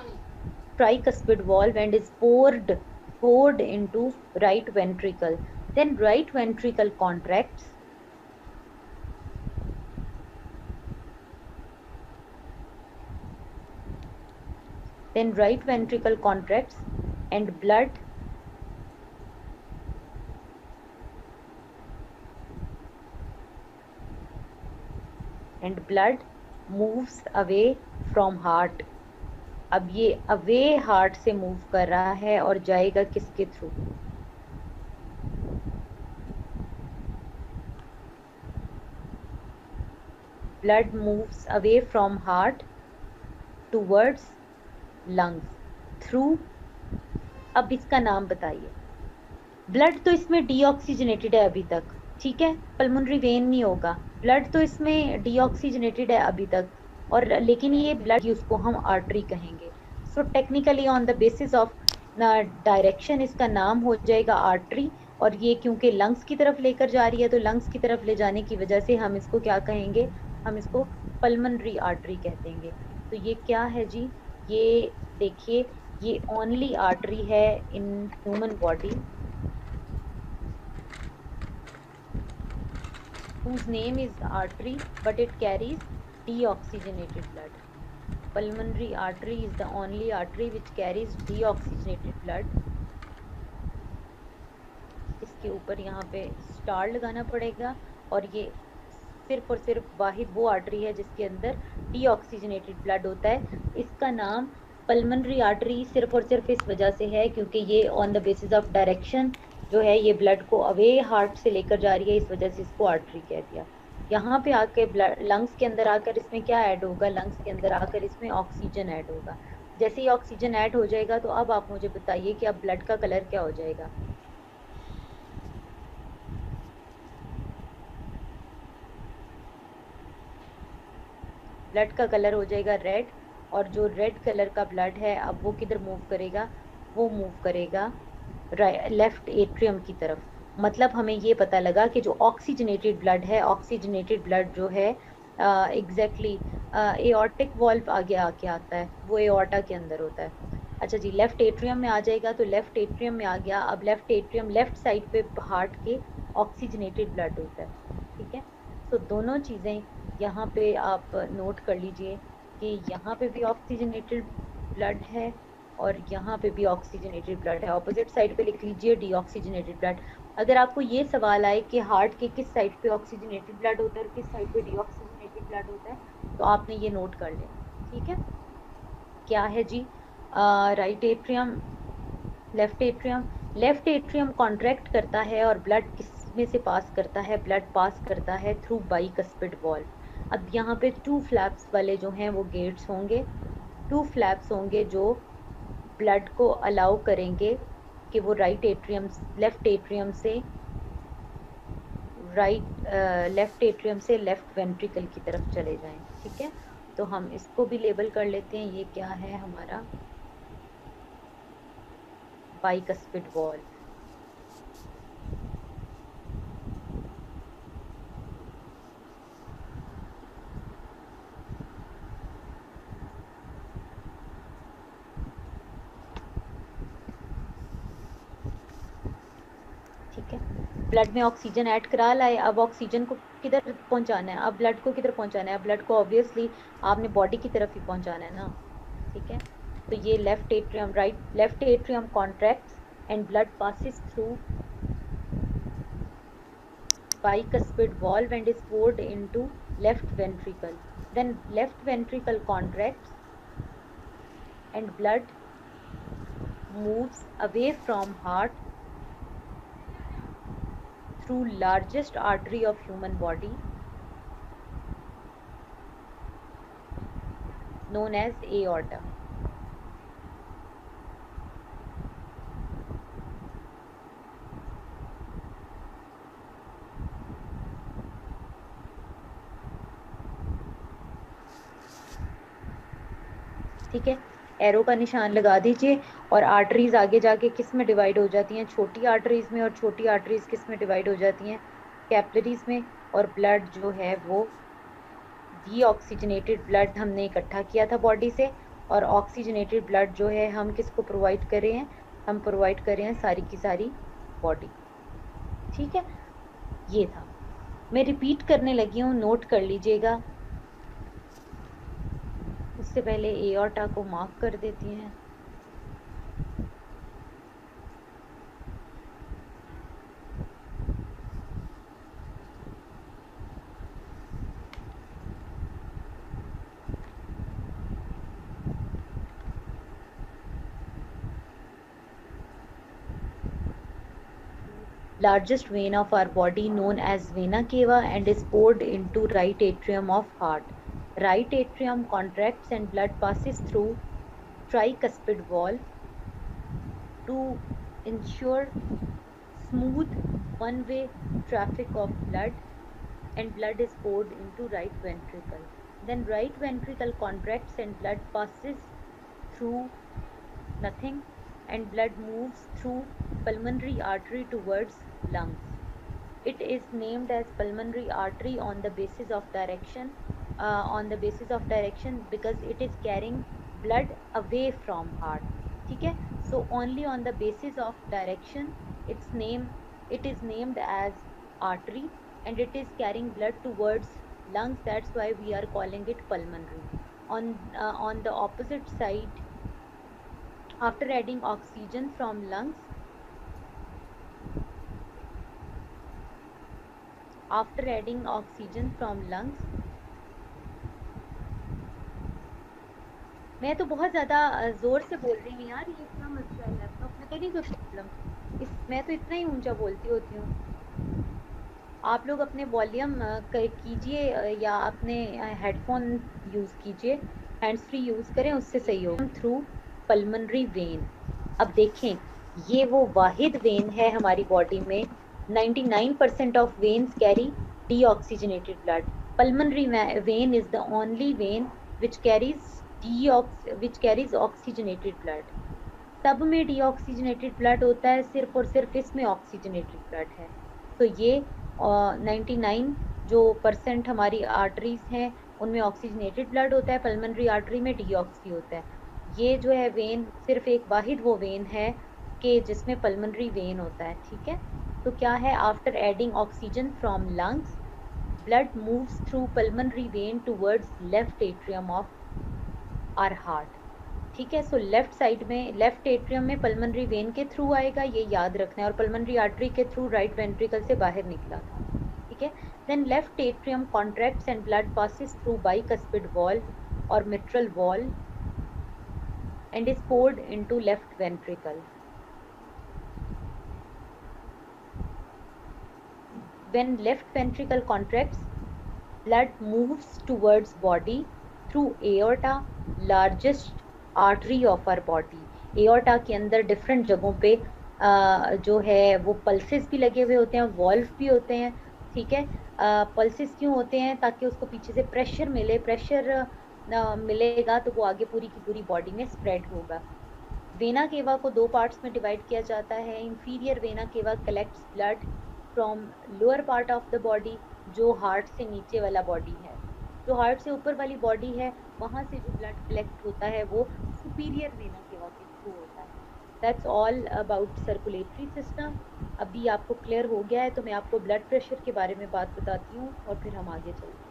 tricuspid valve and is poured into right ventricle. Then right ventricle contracts. Then right ventricle contracts and blood moves away from heart. अब ये away heart से move कर रहा है और जाएगा किसके through? Blood moves away from heart towards lungs through. अब इसका नाम बताइए. ब्लड तो इसमें डीऑक्सीजनेटेड है अभी तक. ठीक है. पल्मोनरी वेन नहीं होगा. ब्लड तो इसमें डीऑक्सीजनेटेड है अभी तक और लेकिन ये ब्लड उसको हम आर्टरी कहेंगे. So technically on the basis of direction इसका नाम हो जाएगा आर्टरी. और ये क्योंकि लंग्स की तरफ लेकर जा रही है तो लंग्स की तरफ ले जाने की वजह से हम इसको क्या कहेंगे? हम इसको पल्मोनरी आर्टरी कह देंगे. तो ये क्या है जी? ये देखिए ये ओनली आर्टरी है इन human body whose name is artery but it carries deoxygenated blood. Pulmonary artery is the only artery which carries deoxygenated blood. इसके ऊपर यहाँ पे स्टार लगाना पड़ेगा और ये सिर्फ और सिर्फ वाहिद वो आर्टरी है जिसके अंदर डीऑक्सीजनेटेड ब्लड होता है. इसका नाम पल्मोनरी आर्टरी सिर्फ और सिर्फ इस वजह से है क्योंकि ये on the basis of direction जो है ये ब्लड को अवे हार्ट से लेकर जा रही है, इस वजह से इसको आर्टरी कह दिया. यहाँ पे आके ब्लड लंग्स के अंदर आकर इसमें क्या ऐड होगा? लंग्स के अंदर आकर इसमें ऑक्सीजन ऐड होगा. जैसे ही ऑक्सीजन ऐड हो जाएगा तो अब आप मुझे बताइए कि अब ब्लड का कलर क्या हो जाएगा? ब्लड का कलर हो जाएगा रेड. और जो रेड कलर का ब्लड है अब वो किधर मूव करेगा? वो मूव करेगा लेफ्ट एट्रियम की तरफ. मतलब हमें ये पता लगा कि जो ऑक्सीजनेटेड ब्लड है, ऑक्सीजनेटेड ब्लड जो है एग्जैक्टली एओर्टिक वॉल्व आगे आके आता है, वो एओर्टा के अंदर होता है. अच्छा जी, लेफ्ट एट्रियम में आ जाएगा तो लेफ्ट एट्रियम में आ गया. अब लेफ्ट एट्रियम लेफ्ट साइड पे हार्ट के ऑक्सीजनेटेड ब्लड होता है. ठीक है. तो दोनों चीज़ें यहाँ पे आप नोट कर लीजिए कि यहाँ पे भी ऑक्सीजनेटेड ब्लड है और यहाँ पे भी ऑक्सीजनेटेड ब्लड है. ऑपोजिट साइड पे लिख लीजिए डीऑक्सीजनेटेड ब्लड. अगर आपको ये सवाल आए कि हार्ट के किस साइड पे ऑक्सीजनेटेड ब्लड होता है और किस साइड पे डीऑक्सीजनेटेड ब्लड होता है तो आपने ये नोट कर लेना. ठीक है. क्या है जी? Right atrium, left atrium. Left atrium contract करता है और ब्लड किस में से पास करता है? ब्लड पास करता है थ्रू बाइकस्पिड वॉल्व. अब यहाँ पे 2 फ्लैप्स वाले जो हैं वो गेट्स होंगे, 2 फ्लैप्स होंगे जो ब्लड को अलाउ करेंगे कि वो लेफ्ट एट्रियम से लेफ्ट वेंट्रिकल की तरफ चले जाएं। ठीक है, तो हम इसको भी लेबल कर लेते हैं। ये क्या है हमारा बाइकस्पिड वॉल्व। ठीक है, ब्लड में ऑक्सीजन ऐड करा लाए, अब ऑक्सीजन को किधर पहुंचाना है, अब ब्लड को किधर पहुंचाना है, ब्लड को ऑब्वियसली आपने बॉडी की तरफ ही पहुंचाना है ना। ठीक है, तो ये left atrium contracts and blood passes through bicuspid valve and is poured into left ventricle. Then left ventricle contracts and blood moves away from heart through largest artery of human body known as aorta. ठीक है, arrow का निशान लगा दीजिए। और arteries आगे जाके किस में डिवाइड हो जाती हैं, छोटी आर्टरीज में, और छोटी आर्टरीज किस में डिवाइड हो जाती हैं, कैपिलरीज में। और ब्लड जो है वो डीऑक्सीजनेटेड ब्लड हमने इकट्ठा किया था बॉडी से, और ऑक्सीजनेटेड ब्लड जो है हम किसको प्रोवाइड कर रहे हैं, हम प्रोवाइड कर रहे हैं सारी की सारी बॉडी। ठीक है, ये था। मैं रिपीट करने लगी हूँ, नोट कर लीजिएगा। उससे पहले एओर्टा को मार्क कर देती हैं। Largest vein of our body known as vena cava and is poured into right atrium of heart. Right atrium contracts and blood passes through tricuspid valve to ensure smooth one-way traffic of blood, and blood is poured into right ventricle. Then right ventricle contracts and blood passes through nothing, and blood moves through pulmonary artery towards lungs. It is named as pulmonary artery on the basis of direction, because it is carrying blood away from heart. ठीक है, so only on the basis of direction it is named as artery, and it is carrying blood towards lungs. That's why we are calling it pulmonary. On the opposite side, after adding oxygen from lungs, मैं तो बहुत ज़्यादा ज़ोर से बोल रही हूँ यार, ये इतना मसला है, लैपटॉप में तो नहीं कोई प्रॉब्लम, मैं तो इतना ही ऊंचा बोलती होती हूँ। आप लोग अपने वॉल्यूम कीजिए या अपने हेडफोन यूज़ कीजिए, हैंड्स फ्री यूज़ करें, उससे सही होगा। Through pulmonary when. अब देखें, ये वो वाहिद वेन है हमारी बॉडी में, 99% of veins carry deoxygenated blood. Pulmonary vein is the only vein which carries oxygenated blood. सब में deoxygenated blood होता है, सिर्फ और सिर्फ इसमें oxygenated blood है। तो ये 99 जो % हमारी आर्टरीज हैं उनमें ऑक्सीजनेटेड ब्लड होता है, पल्मनरी आर्टरी में डीऑक्सी होता है। ये जो है वेन सिर्फ एक वाहिद वो वेन है कि जिसमें पल्मनरी वेन होता है। ठीक है, तो क्या है, after adding oxygen from lungs, blood moves through pulmonary vein towards left atrium of our heart. ठीक है, सो लेफ्ट साइड में, लेफ्ट एट्रियम में पल्मनरी वेन के थ्रू आएगा, ये याद रखना है, और पल्मनरी आर्टरी के थ्रू राइट वेंट्रिकल से बाहर निकला था। ठीक है, then left atrium contracts and blood passes through bicuspid valve और mitral valve and is poured into left ventricle. When left ventricle contracts, blood moves towards body through aorta, largest artery of our body. Aorta के अंदर different जगहों पे जो है वो pulses भी लगे हुए होते हैं, वॉल्व भी होते हैं, ठीक है। पल्सेस क्यों होते हैं? ताकि उसको पीछे से प्रेशर मिले, प्रेशर मिलेगा तो वो आगे पूरी की पूरी बॉडी में स्प्रेड होगा। वेना केवा को दो पार्ट्स में डिवाइड किया जाता है। Inferior vena cava collects blood from lower part of the body, जो हार्ट से नीचे वाला बॉडी है। जो हार्ट से ऊपर वाली बॉडी है, वहां से जो ब्लड कलेक्ट होता है वो सुपीरियर वेना केवा के थ्रू होता है। That's all about circulatory system. अभी आपको क्लियर हो गया है तो मैं आपको ब्लड प्रेशर के बारे में बात बताती हूँ और फिर हम आगे चलते हैं।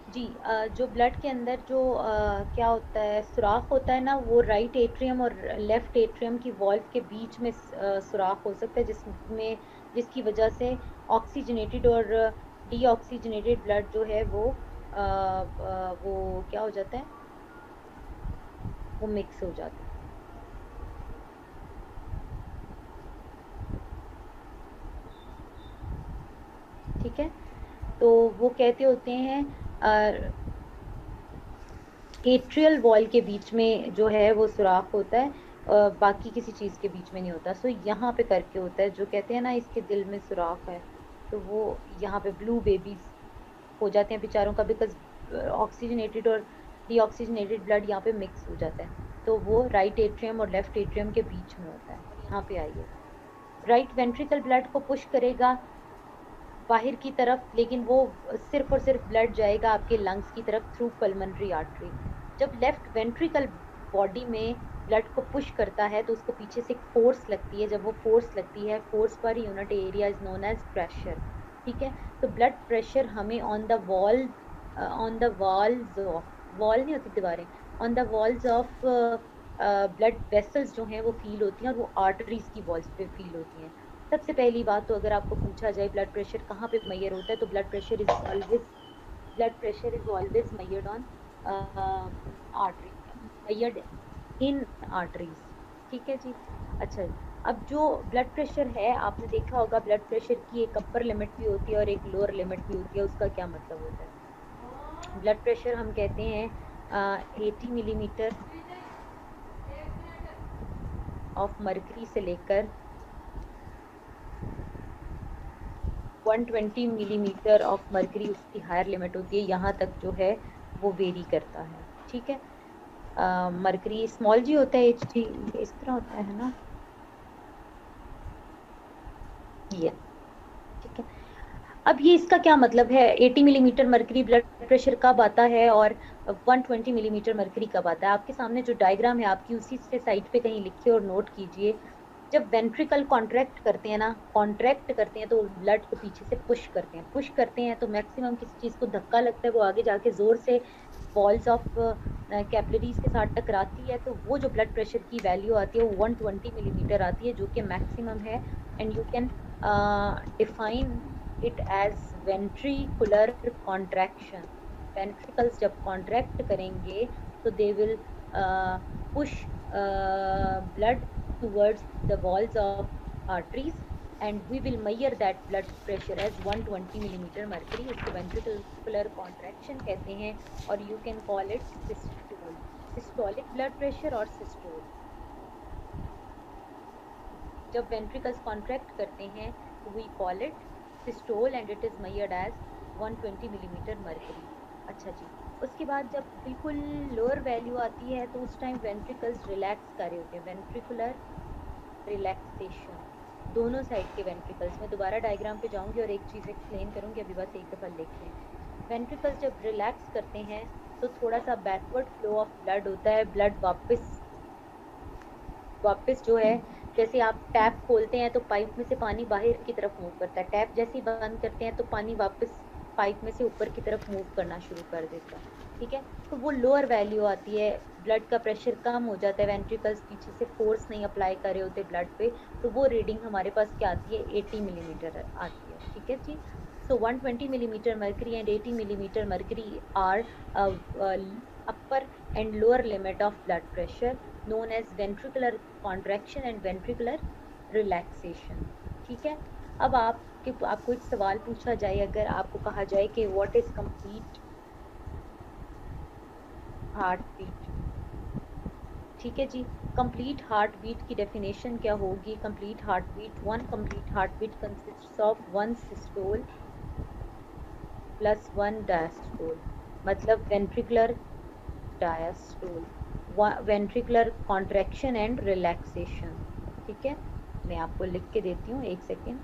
जी जो ब्लड के अंदर जो क्या होता है, सुराख होता है ना, वो राइट एट्रियम और लेफ्ट एट्रियम की वॉल्व के बीच में सुराख हो सकता है, जिसमें जिसकी वजह से ऑक्सीजनेटेड और डीऑक्सीजनेटेड ब्लड जो है वो क्या हो जाता है, वो मिक्स हो जाता है। ठीक है, तो वो कहते होते हैं एट्रियल वॉल के बीच में जो है वो सुराख होता है, बाकी किसी चीज के बीच में नहीं होता। सो यहाँ पे करके होता है, जो कहते हैं ना इसके दिल में सुराख है, तो वो यहाँ पे ब्लू बेबीज हो जाते हैं बेचारों का, बिकॉज ऑक्सीजनेटेड और डीऑक्सीजनेटेड ब्लड यहाँ पे मिक्स हो जाता है। तो वो राइट एट्रियम और लेफ्ट एट्रियम के बीच में होता है। यहाँ पे आइए, राइट वेंट्रिकल ब्लड को पुश करेगा बाहर की तरफ, लेकिन वो सिर्फ और सिर्फ ब्लड जाएगा आपके लंग्स की तरफ थ्रू पल्मोनरी आर्टरी। जब लेफ्ट वेंट्रिकल बॉडी में ब्लड को पुश करता है तो उसको पीछे से एक फोर्स लगती है। जब वो फोर्स लगती है, फोर्स पर unit area is known as pressure. ठीक है, तो ब्लड प्रेशर हमें on the wall, on the walls of, wall नहीं होती दीवारें, on the walls of blood vessels जो हैं वो फील होती हैं, और वो आर्टरीज की वॉल्स पे फील होती हैं। सबसे पहली बात, तो अगर आपको पूछा जाए ब्लड प्रेशर कहाँ पे मेजर होता है, तो blood pressure is always measured on artery, measured in arteries. ठीक है जी। अच्छा, अब जो ब्लड प्रेशर है, आपने देखा होगा ब्लड प्रेशर की एक अपर लिमिट भी होती है और एक लोअर लिमिट भी होती है। उसका क्या मतलब होता है? ब्लड प्रेशर हम कहते हैं 80 मिलीमीटर ऑफ मर्करी से लेकर 120 मिलीमीटर ऑफ मर्करी उसकी हायर लिमिट होती है, यहाँ तक जो है वो वेरी करता है। ठीक है, मर्करी स्मॉल जी होता है, एच जी इस तरह होता है ना, ये। ठीक है, अब ये इसका क्या मतलब है? 80 मिलीमीटर मर्करी ब्लड प्रेशर कब आता है और 120 मिलीमीटर मर्करी कब आता है? आपके सामने जो डायग्राम है आपकी, उसी से साइड पे कहीं लिखिए और नोट कीजिए। जब वेंट्रिकल कॉन्ट्रैक्ट करते हैं ना, कॉन्ट्रैक्ट करते हैं तो ब्लड को पीछे से पुश करते हैं, पुश करते हैं तो मैक्सिमम किसी चीज को धक्का लगता है, वो आगे जाके जोर से वॉल्स ऑफ कैपिलरीज के साथ टकराती है, तो वो जो ब्लड प्रेशर की वैल्यू आती है वो 120 मिलीमीटर आती है, जो कि मैक्सिमम है। And you can define it as ventricular contraction. Ventricles जब कॉन्ट्रैक्ट करेंगे तो they will push blood towards the walls of arteries, and we will measure that blood pressure as 120 millimeter mercury। इसको ventricular contraction कहते हैं, और you can call it systole, systolic blood pressure और systole। जब ventricles contract करते हैं we call it systole and it is measured as 120 millimeter mercury। अच्छा जी, उसके बाद जब बिल्कुल लोअर वैल्यू आती है तो उस टाइम वेंट्रिकल्स रिलैक्स कर रहे होते हैं, वेंट्रिकुलर रिलैक्सेशन, दोनों साइड के वेंट्रिकल्स। मैं दोबारा डायग्राम पे जाऊंगी और एक चीज़ एक्सप्लेन करूंगी, अभी बस एक दफ़ा लिख लें। वेंट्रिकल्स जब रिलैक्स करते हैं तो थोड़ा सा बैकवर्ड फ्लो ऑफ ब्लड होता है, ब्लड वापस जो है, जैसे आप टैप खोलते हैं तो पाइप में से पानी बाहर की तरफ मूव करता है, टैप जैसे ही बंद करते हैं तो पानी वापस पाइप में से ऊपर की तरफ मूव करना शुरू कर देता है। ठीक है, तो वो लोअर वैल्यू आती है, ब्लड का प्रेशर कम हो जाता है, वेंट्रिकल्स पीछे से फोर्स नहीं अप्लाई कर रहे होते ब्लड पे, तो वो रीडिंग हमारे पास क्या आती है, 80 मिलीमीटर आती है। ठीक है जी। So 120 millimeter mercury and 80 millimeter mercury are upper and lower limit of blood pressure, known as ventricular contraction and ventricular relaxation. ठीक है, अब आपको एक सवाल पूछा जाए, अगर आपको कहा जाए कि what is complete heart beat. ठीक है जी, कंप्लीट हार्ट बीट की डेफिनेशन क्या होगी? Complete heart beat, one complete heart beat consists of one systole plus one diastole, मतलब ventricular diastole, ventricular contraction and relaxation. ठीक है, मैं आपको लिख के देती हूँ, एक second.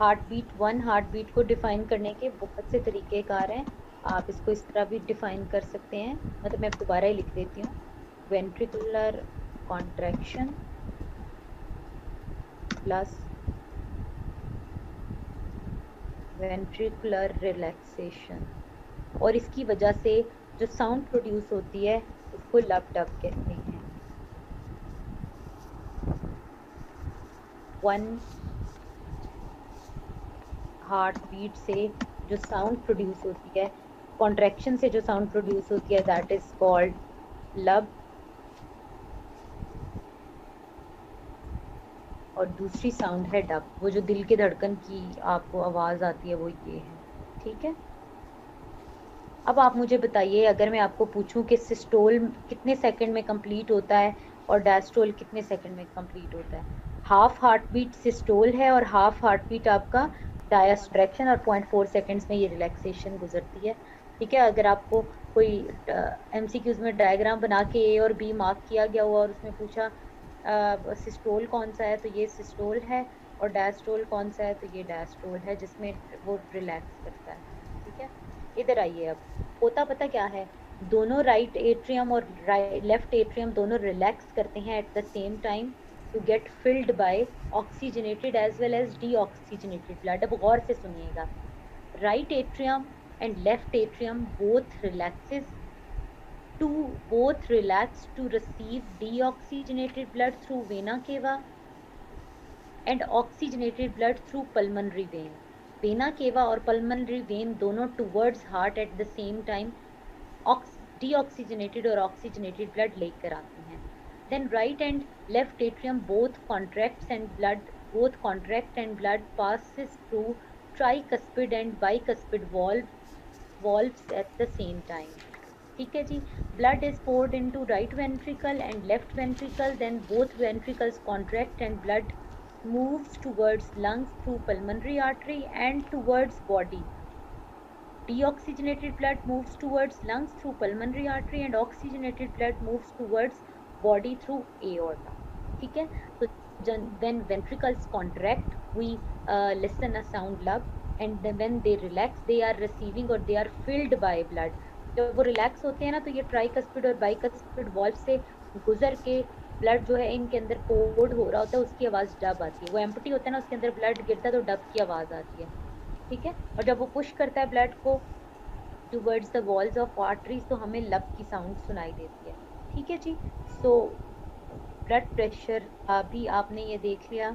Heart beat, one heart beat को डिफाइन करने के बहुत से तरीकेकार हैं, आप इसको इस तरह भी डिफाइन कर सकते हैं, मतलब मैं दोबारा ही लिख देती हूँ, ventricular contraction plus ventricular relaxation, और इसकी वजह से जो साउंड प्रोड्यूस होती है उसको लब डब कहते हैं। वन हार्ट बीट से जो साउंड प्रोड्यूस होती है, कॉन्ट्रैक्शन से जो साउंड प्रोड्यूस होती है, दैट इज कॉल्ड लब, और दूसरी साउंड है डब, वो जो दिल के धड़कन की आपको आवाज आती है वो ये है। ठीक है, अब आप मुझे बताइए, अगर मैं आपको पूछूं कि सिस्टोल कितने सेकंड में कंप्लीट होता है और डायस्टोल कितने सेकंड में कंप्लीट होता है? हाफ हार्ट बीट सिस्टोल है और हाफ हार्ट बीट आपका डायस्ट्रैक्शन, और 0.4 सेकंड्स में ये रिलैक्सेशन गुजरती है। ठीक है, अगर आपको कोई एमसीक्यूज में डायग्राम बना के ए और बी मार्क किया गया हुआ और उसमें पूछा सिस्टोल कौन सा है, तो ये सिस्टोल है, और डायस्टोल कौन सा है, तो ये डायस्टोल है, जिसमें वो रिलैक्स करता है। ठीक है, इधर आइए। अब होता पता क्या है, दोनों राइट एट्रियम और लेफ्ट एट्रियम दोनों रिलैक्स करते हैं at the same time to get filled by oxygenated as well as deoxygenated blood. अब गौर से सुनिएगा, right atrium and left atrium both relax to receive deoxygenated blood through vena cava and oxygenated blood through pulmonary vein. Vena cava और pulmonary vein दोनों towards heart at the same time deoxygenated और oxygenated blood लेकर आते हैं। Then right and left atrium both contract and blood passes through tricuspid and bicuspid valves at the same time. ठीक है जी, blood is poured into right ventricle and left ventricle, then both ventricles contract and blood moves towards lungs through pulmonary artery and towards body. Deoxygenated blood moves towards lungs through pulmonary artery and oxygenated blood moves towards body through aorta. ठीक है, तो when ventricles contract we listen a sound lub, and then when they relax they are receiving or they are filled by blood. जब वो relax होते हैं ना, तो ये ट्राइकस्पिड और बाइकस्पिड वॉल्व से गुजर के ब्लड जो है इनके अंदर पोर्ड हो रहा होता है, उसकी आवाज डब आती है। वो एम्प्टी होता है ना, उसके अंदर ब्लड गिरता है तो डब की आवाज आती है। ठीक है, और जब वो पुश करता है ब्लड को towards the walls of arteries, तो हमें लब की साउंड सुनाई देती है। ठीक है जी, सो ब्लड प्रेशर अभी आपने ये देख लिया।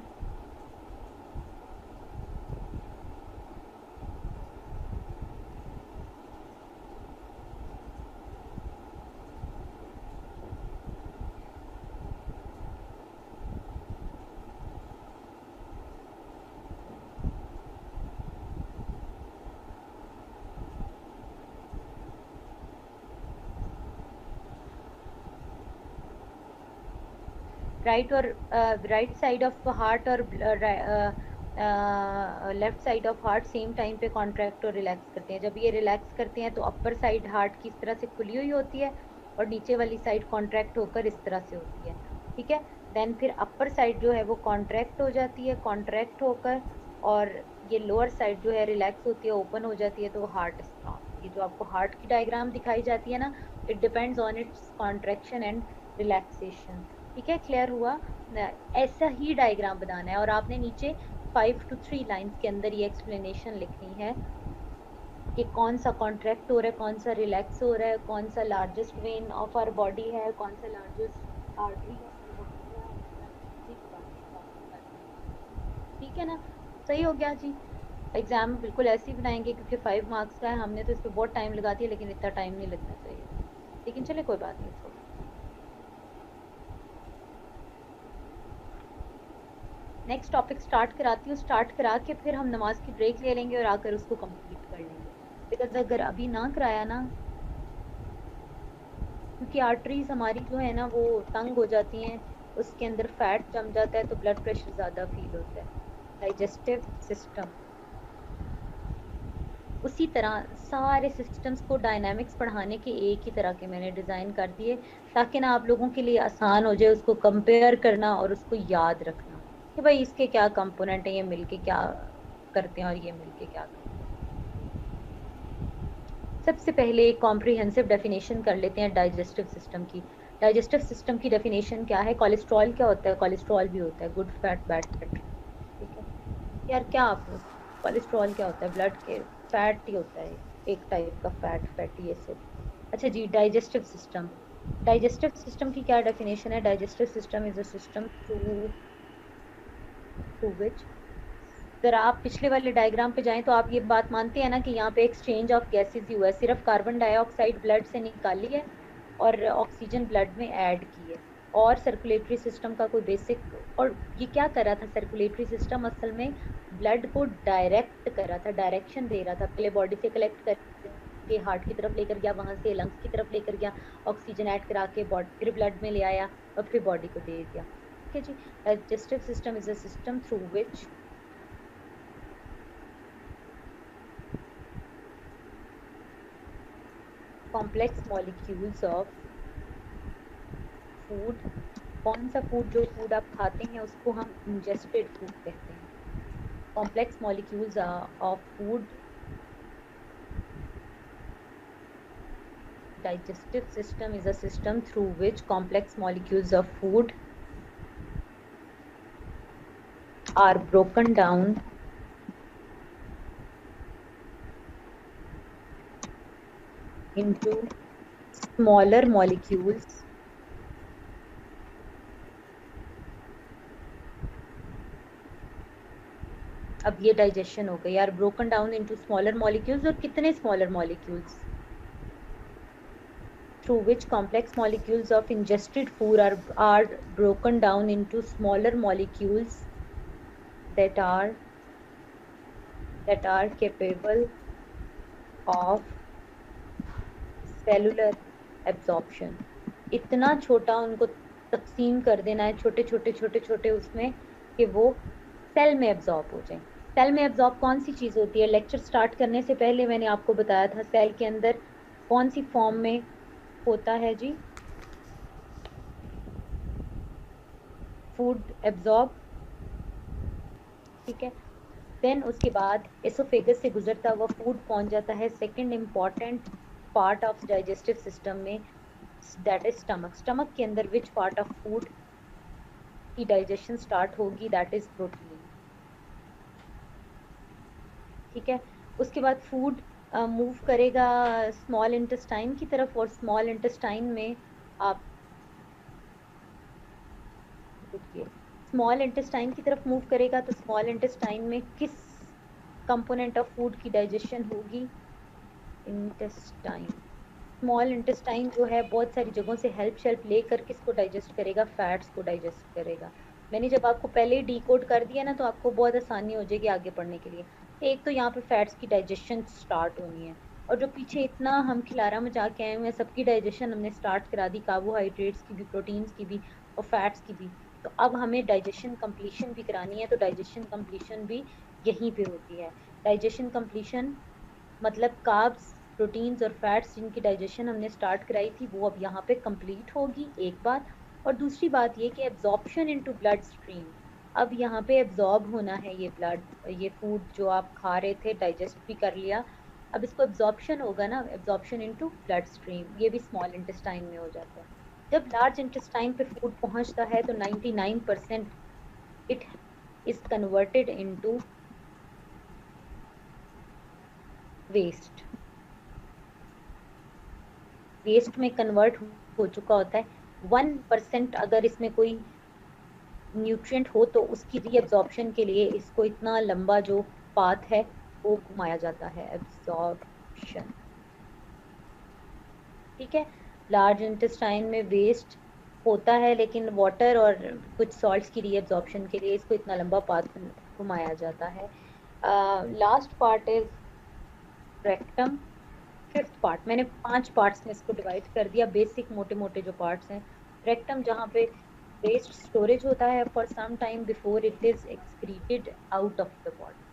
राइट और राइट साइड ऑफ हार्ट और left side of heart same time पे कॉन्ट्रैक्ट और रिलैक्स करते हैं। जब ये रिलैक्स करते हैं तो अपर साइड हार्ट की इस तरह से खुली हुई होती है और नीचे वाली साइड कॉन्ट्रैक्ट होकर इस तरह से होती है। ठीक है, देन फिर अपर साइड जो है वो कॉन्ट्रैक्ट हो जाती है, कॉन्ट्रैक्ट होकर, और ये लोअर साइड जो है रिलैक्स होती है, ओपन हो जाती है, तो हार्ट स्टॉप। ये जो आपको हार्ट की डायग्राम दिखाई जाती है ना, it depends on it's contraction and relaxation. ठीक है, क्लियर हुआ? ऐसा ही डायग्राम बनाना है और आपने नीचे 5 to 3 लाइंस के अंदर ये एक्सप्लेनेशन लिखनी है कि कौन सा कॉन्ट्रैक्ट हो रहा है, कौन सा रिलैक्स हो रहा है, कौन सा largest vein of our body है, कौन सा लार्जेस्ट आर्टरी है। ठीक है ना, सही हो गया जी। एग्जाम बिल्कुल ऐसे ही बनाएंगे क्योंकि 5 मार्क्स का है, हमने तो इस पर बहुत टाइम लगा दिया, लेकिन इतना टाइम नहीं लगना चाहिए, लेकिन चले कोई बात नहीं, छोड़ो। नेक्स्ट टॉपिक स्टार्ट कराती हूँ, स्टार्ट करा के फिर हम नमाज की ब्रेक ले लेंगे और आकर उसको कंप्लीट कर लेंगे। बिकॉज अगर अभी ना कराया ना, क्योंकि आर्टरीज हमारी जो है ना वो तंग हो जाती हैं, उसके अंदर फैट जम जाता है तो ब्लड प्रेशर ज़्यादा फील होता है। डाइजेस्टिव सिस्टम, उसी तरह सारे सिस्टम्स को डायनामिक्स पढ़ाने के एक ही तरह के मैंने डिज़ाइन कर दिए, ताकि ना आप लोगों के लिए आसान हो जाए उसको कंपेयर करना और उसको याद रखना कि भाई इसके क्या कंपोनेंट है, ये मिलके क्या करते हैं और ये मिलके क्या करते हैं। सबसे पहले एक कॉम्प्रिहेंसिव डेफिनेशन कर लेते हैं डाइजेस्टिव सिस्टम की। डाइजेस्टिव सिस्टम की डेफिनेशन क्या है? कोलेस्ट्रॉल क्या होता है? कोलेस्ट्रॉल भी होता है गुड फैट बैड फैट। ठीक है यार, क्या आप कोलेस्ट्रॉल क्या होता है? ब्लड के फैट ही होता है, एक टाइप का फैट, फैटी एसिड। अच्छा जी, डाइजेस्टिव सिस्टम, डाइजेस्टिव सिस्टम की क्या डेफिनेशन है? Digestive system is a system through विच, अगर आप पिछले वाले डायग्राम पे जाएं तो आप ये बात मानते हैं ना कि यहाँ पे एक्सचेंज ऑफ गैसेस ही हुआ है, सिर्फ कार्बन डाइऑक्साइड ब्लड से निकाली है और ऑक्सीजन ब्लड में ऐड की है, और सर्कुलेटरी सिस्टम का कोई बेसिक, और ये क्या कर रहा था सर्कुलेटरी सिस्टम? असल में ब्लड को डायरेक्ट कर रहा था, डायरेक्शन दे रहा था। पहले बॉडी से कलेक्ट करके हार्ट की तरफ लेकर गया, वहां से लंग्स की तरफ लेकर गया, ऑक्सीजन ऐड करा के बॉडी फिर ब्लड में ले आया और फिर बॉडी को दे दिया। ठीक है जी, digestive system is a system through which complex molecules of food, कौन सा फूड, जो फूड आप खाते हैं उसको हम इंजेस्टेड फूड कहते हैं। Complex molecules of food, digestive system is a system through which complex molecules of food are broken down into smaller molecules अब ये डाइजेशन हो गई यार, broken down into smaller molecules, और कितने smaller molecules? Through which complex molecules of ingested food are broken down into smaller molecules that are capable of cellular absorption। इतना छोटा उनको तकसीम कर देना है, छोटे छोटे छोटे छोटे उसमें, कि वो सेल में एब्जॉर्ब हो जाए। सेल में एब्जॉर्ब कौन सी चीज होती है? लेक्चर स्टार्ट करने से पहले मैंने आपको बताया था सेल के अंदर कौन सी फॉर्म में होता है जी फूड एब्जॉर्ब। ठीक है, देन उसके बाद एसोफेगस से गुजरता हुआ फूड पहुंच जाता है second important part of digestive system में, दैट इज स्टमक। स्टमक के अंदर विच पार्ट ऑफ फूड की डाइजेशन स्टार्ट होगी? That is protein. ठीक है, उसके बाद फूड मूव करेगा स्मॉल इंटेस्टाइन की तरफ, और स्मॉल इंटेस्टाइन में आप स्मॉल इंटेस्टाइन की तरफ मूव करेगा तो स्मॉल इंटेस्टाइन में किस कंपोनेंट ऑफ फूड की डाइजेशन होगी? इंटेस्टाइन। स्मॉल इंटेस्टाइन जो है बहुत सारी जगहों से हेल्प शेल्प लेकर किसको डाइजेस्ट करेगा? फैट्स को डाइजेस्ट करेगा। मैंने जब आपको पहले ही डीकोड कर दिया ना तो आपको बहुत आसानी हो जाएगी आगे पढ़ने के लिए। एक तो यहाँ पे फैट्स की डाइजेशन स्टार्ट होनी है, और जो पीछे इतना हम खिलारा मचा के आए हुए हैं सबकी डाइजेशन हमने स्टार्ट करा दी, कार्बोहाइड्रेट्स की भी, प्रोटीन्स की भी और फैट्स की भी। तो अब हमें डाइजेशन कंप्लीशन भी करानी है, तो डाइजेशन कंप्लीशन भी यहीं पे होती है। डाइजेशन कंप्लीशन मतलब कार्ब्स, प्रोटीन्स और फैट्स जिनकी डाइजेशन हमने स्टार्ट कराई थी वो अब यहाँ पे कंप्लीट होगी, एक बात। और दूसरी बात ये कि एब्जॉर्प्शन इनटू ब्लड स्ट्रीम, अब यहाँ पे एब्जॉर्ब होना है ये ब्लड, ये फूड जो आप खा रहे थे डाइजेस्ट भी कर लिया, अब इसको एब्जॉर्प्शन होगा ना, एब्जॉर्प्शन इनटू ब्लड स्ट्रीम, ये भी स्मॉल इंटेस्टाइन में हो जाता है। जब लार्ज इंटेस्टाइन पे फूड पहुंचता है तो 99% it is converted into waste, waste में कन्वर्ट हो चुका होता है। 1% अगर इसमें कोई न्यूट्रिएंट हो तो उसकी रीअब्जॉर्प्शन के लिए इसको इतना लंबा जो पाथ है वो घुमाया जाता है, एब्जॉर्प्शन। ठीक है, लार्ज इंटेस्टाइन में वेस्ट होता है लेकिन वाटर और कुछ सॉल्ट्स की रीअब्जॉर्प्शन के लिए इसको इतना लंबा पाथ घुमाया जाता है। Last part is rectum. Fifth part, मैंने 5 पार्ट्स में इसको डिवाइड कर दिया, बेसिक मोटे मोटे जो पार्ट्स हैं। रेक्टम जहाँ पे वेस्ट स्टोरेज होता है for some time before it is excreted out of the body.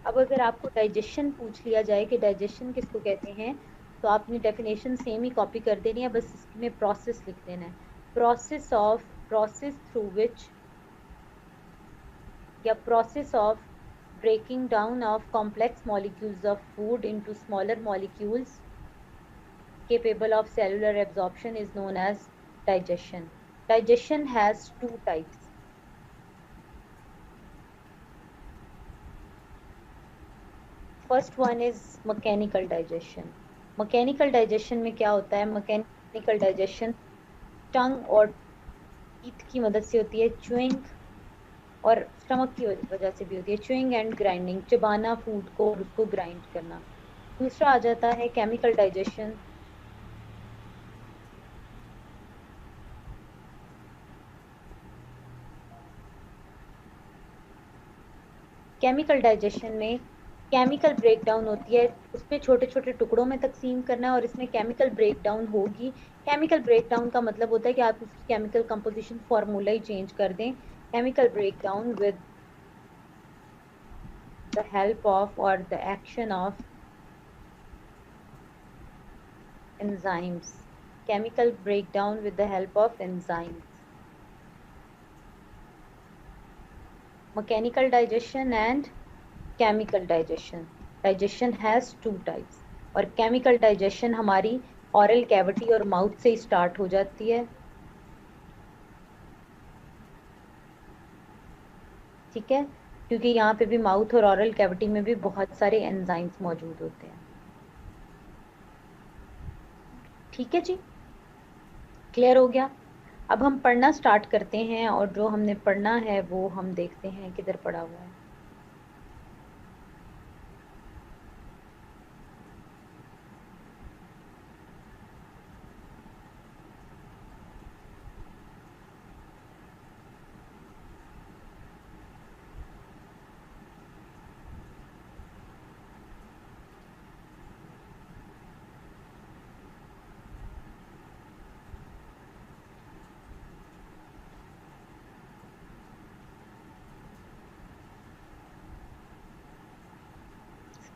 अब अगर आपको डाइजेशन पूछ लिया जाए कि डाइजेशन किसको कहते हैं, तो आपने डेफिनेशन सेम ही कॉपी कर देनी है, बस इसमें प्रोसेस लिख देना है। प्रोसेस थ्रू विच, या process of breaking down of complex molecules of food into smaller molecules capable of cellular absorption is known as digestion. Digestion has two types. First one is mechanical digestion. Mechanical digestion में क्या होता है? Mechanical digestion टंग और teeth की मदद से होती है, च्यूइंग और स्टमक की वजह से भी होती है, च्यूइंग एंड ग्राइंडिंग, चबाना फूड को और उसको ग्राइंड करना। दूसरा आ जाता है केमिकल डाइजेशन। केमिकल डाइजेशन में केमिकल ब्रेकडाउन होती है, उसमें छोटे छोटे टुकड़ों में तकसीम करना है और इसमें केमिकल ब्रेकडाउन होगी। केमिकल ब्रेकडाउन का मतलब होता है कि आप उसकी केमिकल कंपोजिशन फार्मूला ही चेंज कर दें। Chemical breakdown with the help of और the action of enzymes. Chemical breakdown with the help of enzymes. Mechanical digestion and chemical digestion. Digestion has two types. और chemical digestion हमारी oral cavity और mouth से start हो जाती है। ठीक है, क्योंकि यहाँ पे भी माउथ और oral cavity में भी बहुत सारे एंजाइम्स मौजूद होते हैं। ठीक है जी, क्लियर हो गया। अब हम पढ़ना स्टार्ट करते हैं और जो हमने पढ़ना है वो हम देखते हैं किधर पढ़ा हुआ है।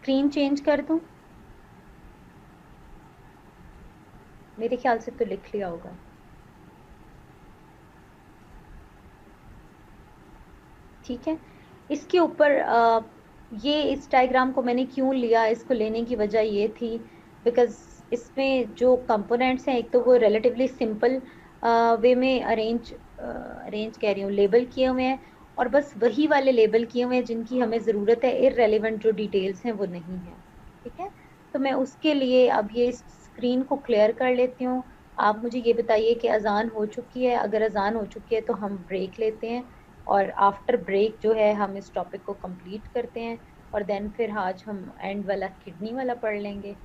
स्क्रीन चेंज कर दूं? मेरे ख्याल से तो लिख लिया होगा। ठीक है, इसके ऊपर ये इस डायग्राम को मैंने क्यों लिया, इसको लेने की वजह ये थी बिकॉज इसमें जो कंपोनेंट्स हैं एक तो वो रिलेटिवली सिंपल वे में अरेंज कह रही हूँ, लेबल किए हुए हैं और बस वही वाले लेबल किए हुए हैं जिनकी हमें ज़रूरत है, इररेलेवेंट जो डिटेल्स हैं वो नहीं है। ठीक है, तो मैं उसके लिए अब ये स्क्रीन को क्लियर कर लेती हूँ। आप मुझे ये बताइए कि अजान हो चुकी है? अगर अजान हो चुकी है तो हम ब्रेक लेते हैं और आफ्टर ब्रेक जो है हम इस टॉपिक को कंप्लीट करते हैं और देन फिर आज हम एंड वाला किडनी वाला पढ़ लेंगे।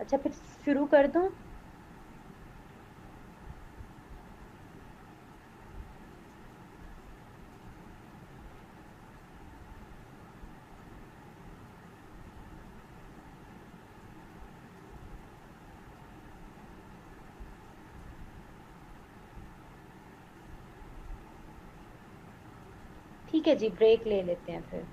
अच्छा फिर शुरू कर दूं? ठीक है जी, ब्रेक ले लेते हैं फिर।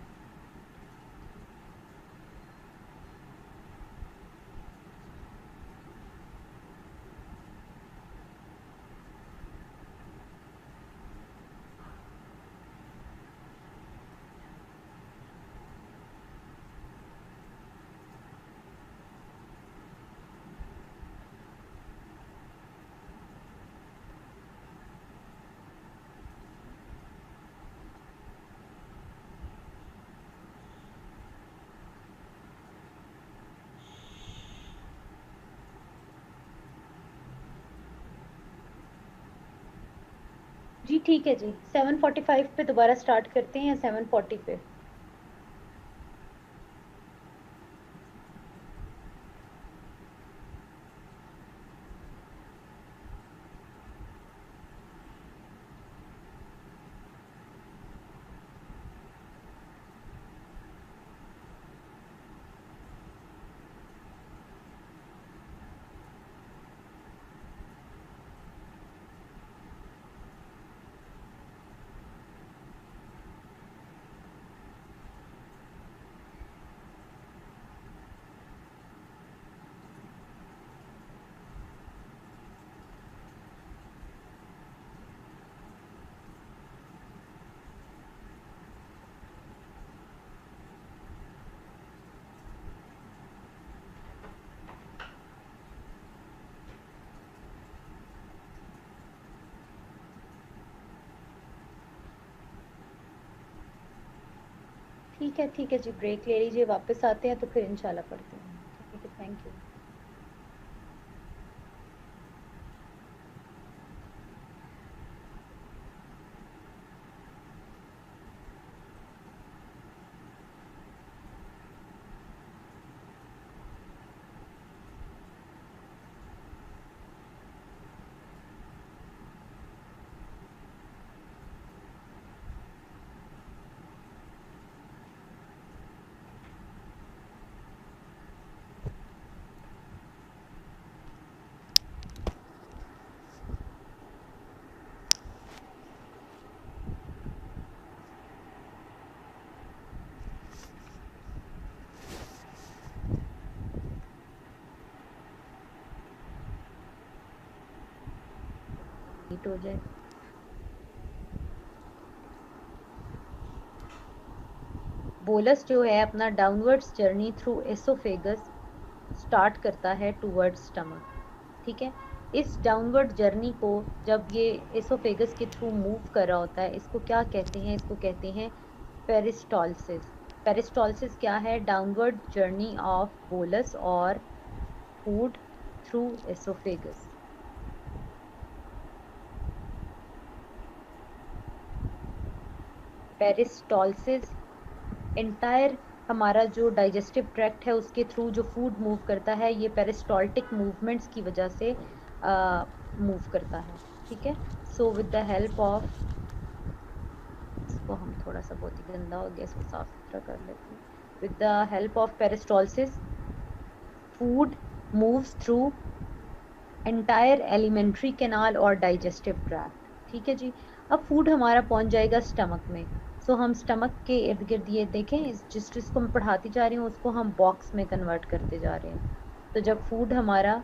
जी ठीक है जी, 7:45 पे दोबारा स्टार्ट करते हैं या 7:40 पे? ठीक है जी, ब्रेक ले लीजिए, वापस आते हैं तो फिर इंशाल्लाह पढ़ते हैं। ठीक है, थैंक यू। हीट हो जाए। बोलस जो है अपना downwards journey through oesophagus start करता है टूवर्ड्स स्टमक। ठीक है, इस डाउनवर्ड जर्नी को जब ये एसोफेगस के थ्रू मूव कर रहा होता है, इसको क्या कहते हैं? इसको कहते हैं पेरिस्टॉल्सिस। पेरिस्टॉल्सिस क्या है? डाउनवर्ड जर्नी ऑफ बोलस और फूड थ्रू एसोफेगस। पेरिस्टॉल्सिस एंटायर हमारा जो डाइजेस्टिव ट्रैक्ट है उसके थ्रू जो फूड मूव करता है, ये पेरिस्टॉल्टिक मूवमेंट्स की वजह से मूव करता है। ठीक है, so with the help of, इसको हम थोड़ा सा बहुत ही गंदा हो गया, इसको साफ सुथरा कर लेते हैं। With the help of peristalsis food moves through entire alimentary canal और डाइजेस्टिव ट्रैक्ट। ठीक है जी, अब फूड हमारा पहुंच जाएगा स्टमक में। सो हम स्टमक के इर्द गिर्द ये देखें, जिस जिसको मैं पढ़ाती जा रही हूँ उसको हम बॉक्स में कन्वर्ट करते जा रहे हैं। तो जब फूड हमारा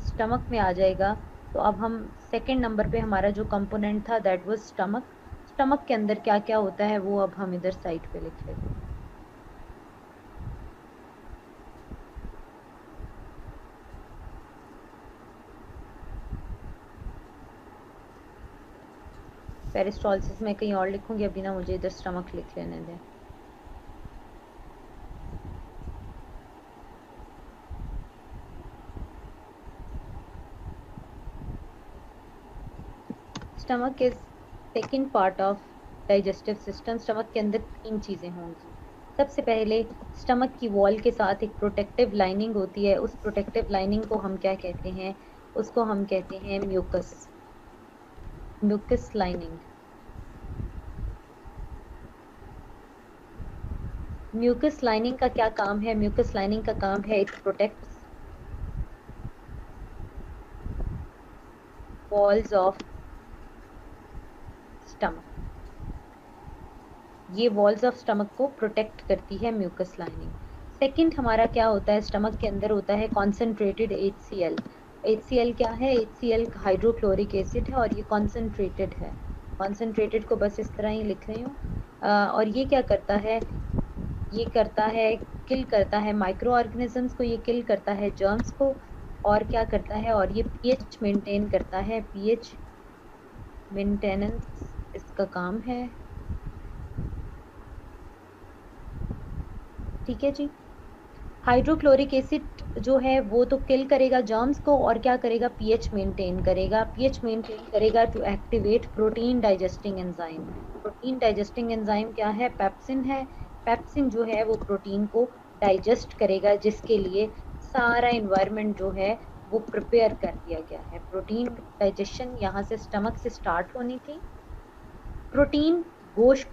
स्टमक में आ जाएगा, तो अब हम सेकंड नंबर पे हमारा जो कंपोनेंट था दैट वाज स्टमक। स्टमक के अंदर क्या क्या होता है वो अब हम इधर साइड पे लिख लेते हैं। पेरिस्टॉल्सिस में कहीं और लिखूंगी, अभी ना मुझे इधर स्टमक लिख लेने दें। Stomach is second part of digestive system. Stomach के अंदर तीन चीजें होंगी। सबसे पहले स्टमक की वॉल के साथ एक प्रोटेक्टिव लाइनिंग होती है, उस प्रोटेक्टिव लाइनिंग को हम क्या कहते हैं, उसको हम कहते हैं mucus, mucus lining. Mucus lining का क्या काम है, म्यूकस लाइनिंग का काम है it protects walls of stomach, ये वॉल्स ऑफ स्टमक को प्रोटेक्ट करती है म्यूकस लाइनिंग। सेकंड हमारा क्या होता है, स्टमक के अंदर होता है कॉन्सेंट्रेटेड HCl। HCl क्या है, HCl हाइड्रोक्लोरिक एसिड है और ये कॉन्सेंट्रेटेड है। कॉन्सेंट्रेटेड को बस इस तरह ही लिख रही हूँ। और ये क्या करता है, ये करता है, किल करता है माइक्रो ऑर्गेनिजम्स को, ये किल करता है जर्म्स को, और क्या करता है, और ये पीएच मेंटेन करता है, पीएच मेंटेनेंस इसका काम है। ठीक है जी। हाइड्रोक्लोरिक एसिड जो है वो तो किल करेगा जर्म्स को, और क्या करेगा, पीएच मेंटेन करेगा, पीएच मेंटेन करेगा to activate protein digesting enzyme. Protein digesting enzyme क्या है, पेप्सिन है। पेप्सिन जो है वो प्रोटीन को डाइजेस्ट करेगा, जिसके लिए सारा इन्वायरमेंट जो है वो प्रिपेयर कर दिया गया है। प्रोटीन डाइजेशन यहाँ से स्टमक से स्टार्ट होनी थी। प्रोटीन, गोश्त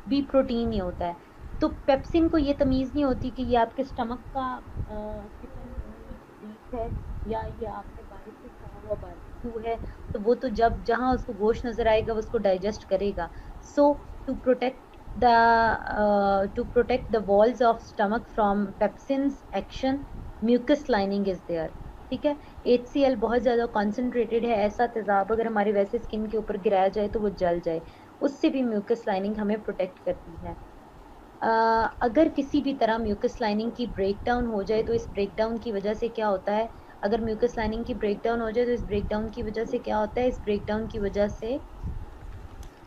भी प्रोटीन ही होता है। तो पेप्सिन को ये तमीज नहीं होती कि ये आपके स्टमक का चिकन बीफ है या ये आपने बाहर से खाया हुआ बारबेक्यू है। तो वो तो जब जहां उसको गोश्त नजर आएगा वो उसको डाइजेस्ट करेगा। So to protect the to protect the walls of stomach from pepsin's action, mucus lining is there. ठीक है। HCl बहुत ज्यादा कॉन्सेंट्रेटेड है, ऐसा तेजाब अगर हमारे वैसे स्किन के ऊपर गिराया जाए तो वो जल जाए, उससे भी म्यूकस लाइनिंग हमें प्रोटेक्ट करती है। अगर किसी भी तरह म्यूकस लाइनिंग की ब्रेकडाउन हो जाए तो इस ब्रेकडाउन की वजह से क्या होता है, अगर म्यूकस लाइनिंग की ब्रेकडाउन हो जाए तो इस ब्रेकडाउन की वजह से क्या होता है, इस ब्रेकडाउन की वजह से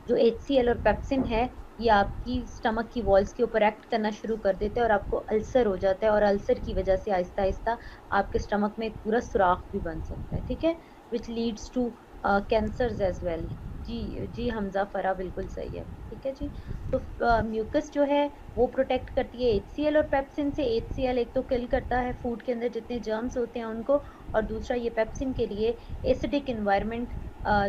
जो HCl और पेप्सिन है ये आपकी स्टमक की वॉल्स के ऊपर एक्ट करना शुरू कर देते हैं और आपको अल्सर हो जाता है, और अल्सर की वजह से आहिस्ता आहिस्ता आपके स्टमक में एक पूरा सुराख भी बन सकता है। ठीक है, which leads to cancer as well. जी जी हमजा फरा बिल्कुल सही है। ठीक है जी। तो म्यूकस जो है वो प्रोटेक्ट करती है HCl और पेप्सिन से। HCl एक तो किल करता है फूड के अंदर जितने जर्म्स होते हैं उनको, और दूसरा ये पेप्सिन के लिए एसिडिक इन्वायरमेंट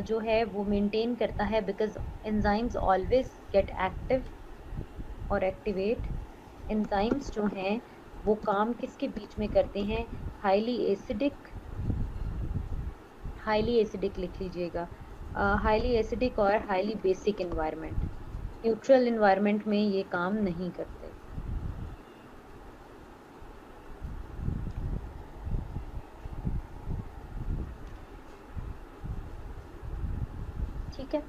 जो है वो मेंटेन करता है, because enzymes always get active और एक्टिवेट। एंजाइम्स जो हैं वो काम किसके बीच में करते हैं, हाईली एसिडिक, हाईली एसिडिक लिख लीजिएगा, हाईली एसिडिक और highly basic environment. Neutral environment में ये काम नहीं करते। ठीक है,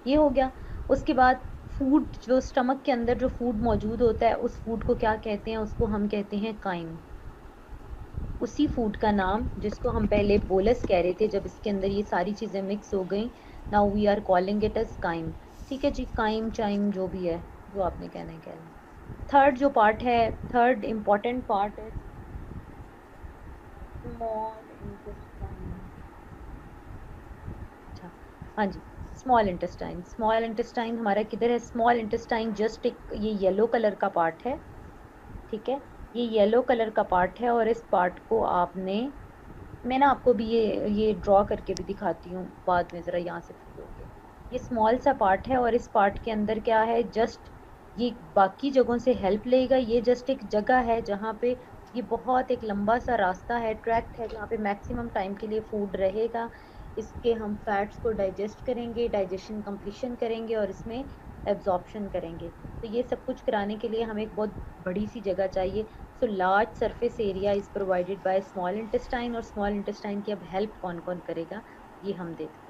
ये हो गया। उसके बाद फूड, जो स्टमक के अंदर जो फूड मौजूद होता है उस फूड को क्या कहते हैं, उसको हम कहते हैं काइम। उसी फूड का नाम जिसको हम पहले बोलस कह रहे थे, जब इसके अंदर ये सारी चीजें मिक्स हो गई, now we are calling it as chyme. ठीक है जी, काइम चाइम जो भी है, जो आपने कहना है कह लें। थर्ड जो पार्ट है, थर्ड इम्पोर्टेंट पार्ट है स्मॉल इंटेस्टाइन। अच्छा, हाँ जी, स्मॉल इंटेस्टाइन। स्मॉल इंटेस्टाइन हमारा किधर है, स्मॉल इंटेस्टाइन जस्ट एक ये येलो कलर का पार्ट है। ठीक है, ये येलो कलर का पार्ट है, और इस पार्ट को आपने, मैं ना आपको भी ये ड्रॉ करके भी दिखाती हूँ बाद में, जरा यहाँ से फ्री होके। ये स्मॉल सा पार्ट है और इस पार्ट के अंदर क्या है, जस्ट ये बाकी जगहों से हेल्प लेगा। ये जस्ट एक जगह है जहाँ पे ये बहुत एक लंबा सा रास्ता है, ट्रैक्ट है, जहाँ पे मैक्सिमम टाइम के लिए फूड रहेगा। इसके हम फैट्स को डाइजेस्ट करेंगे, डाइजेशन कंप्लीशन करेंगे और इसमें एब्जॉर्प्शन करेंगे। तो ये सब कुछ कराने के लिए हमें एक बहुत बड़ी सी जगह चाहिए। So large surface area is provided by small intestine, और स्मॉल इंटेस्टाइन की अब हेल्प कौन कौन करेगा ये हम देखते हैं।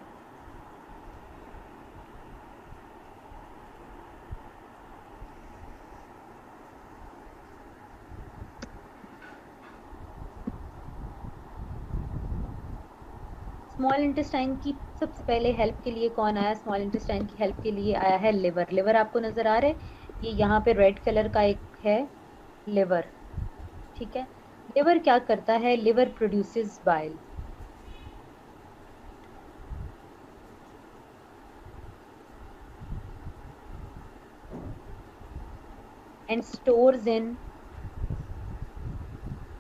स्मॉल इंटेस्टाइन की सबसे पहले हेल्प के लिए कौन आया, स्मॉल इंटेस्टाइन की हेल्प के लिए आया है लिवर। लिवर आपको नजर आ रहा है, ये यहाँ पे रेड कलर का एक है लिवर। ठीक है, लिवर क्या करता है, liver produces bile. And stores in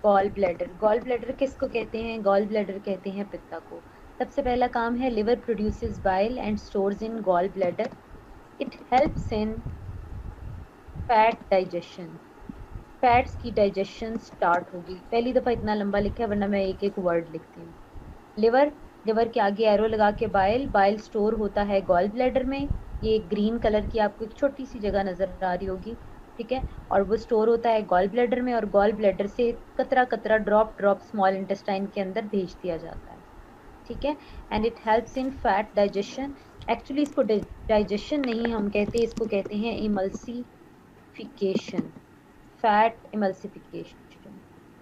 gall bladder. Gall bladder किसको कहते हैं? गॉल ब्लैडर कहते हैं पित्ता को। सबसे पहला काम है liver produces bile and stores in gall bladder. It helps in fat digestion. Fats की डाइजेशन स्टार्ट होगी। पहली दफा इतना लंबा लिखा है, वरना मैं एक एक वर्ड लिखती हूँ। लिवर, लिवर के आगे एरो लगा के बाइल, बाइल स्टोर होता है गॉल ब्लैडर में। ये ग्रीन कलर की आपको एक छोटी सी जगह नजर आ रही होगी, ठीक है। और वो स्टोर होता है गॉल ब्लैडर में, और गॉल ब्लैडर से कतरा कतरा ड्रॉप ड्रॉप स्मॉल इंटेस्टाइन के अंदर भेज दिया जाता है, ठीक है। And it helps in fat digestion. Actually इसको डाइजेशन नहीं हम कहते, इसको कहते हैं emulsification, fat emulsification,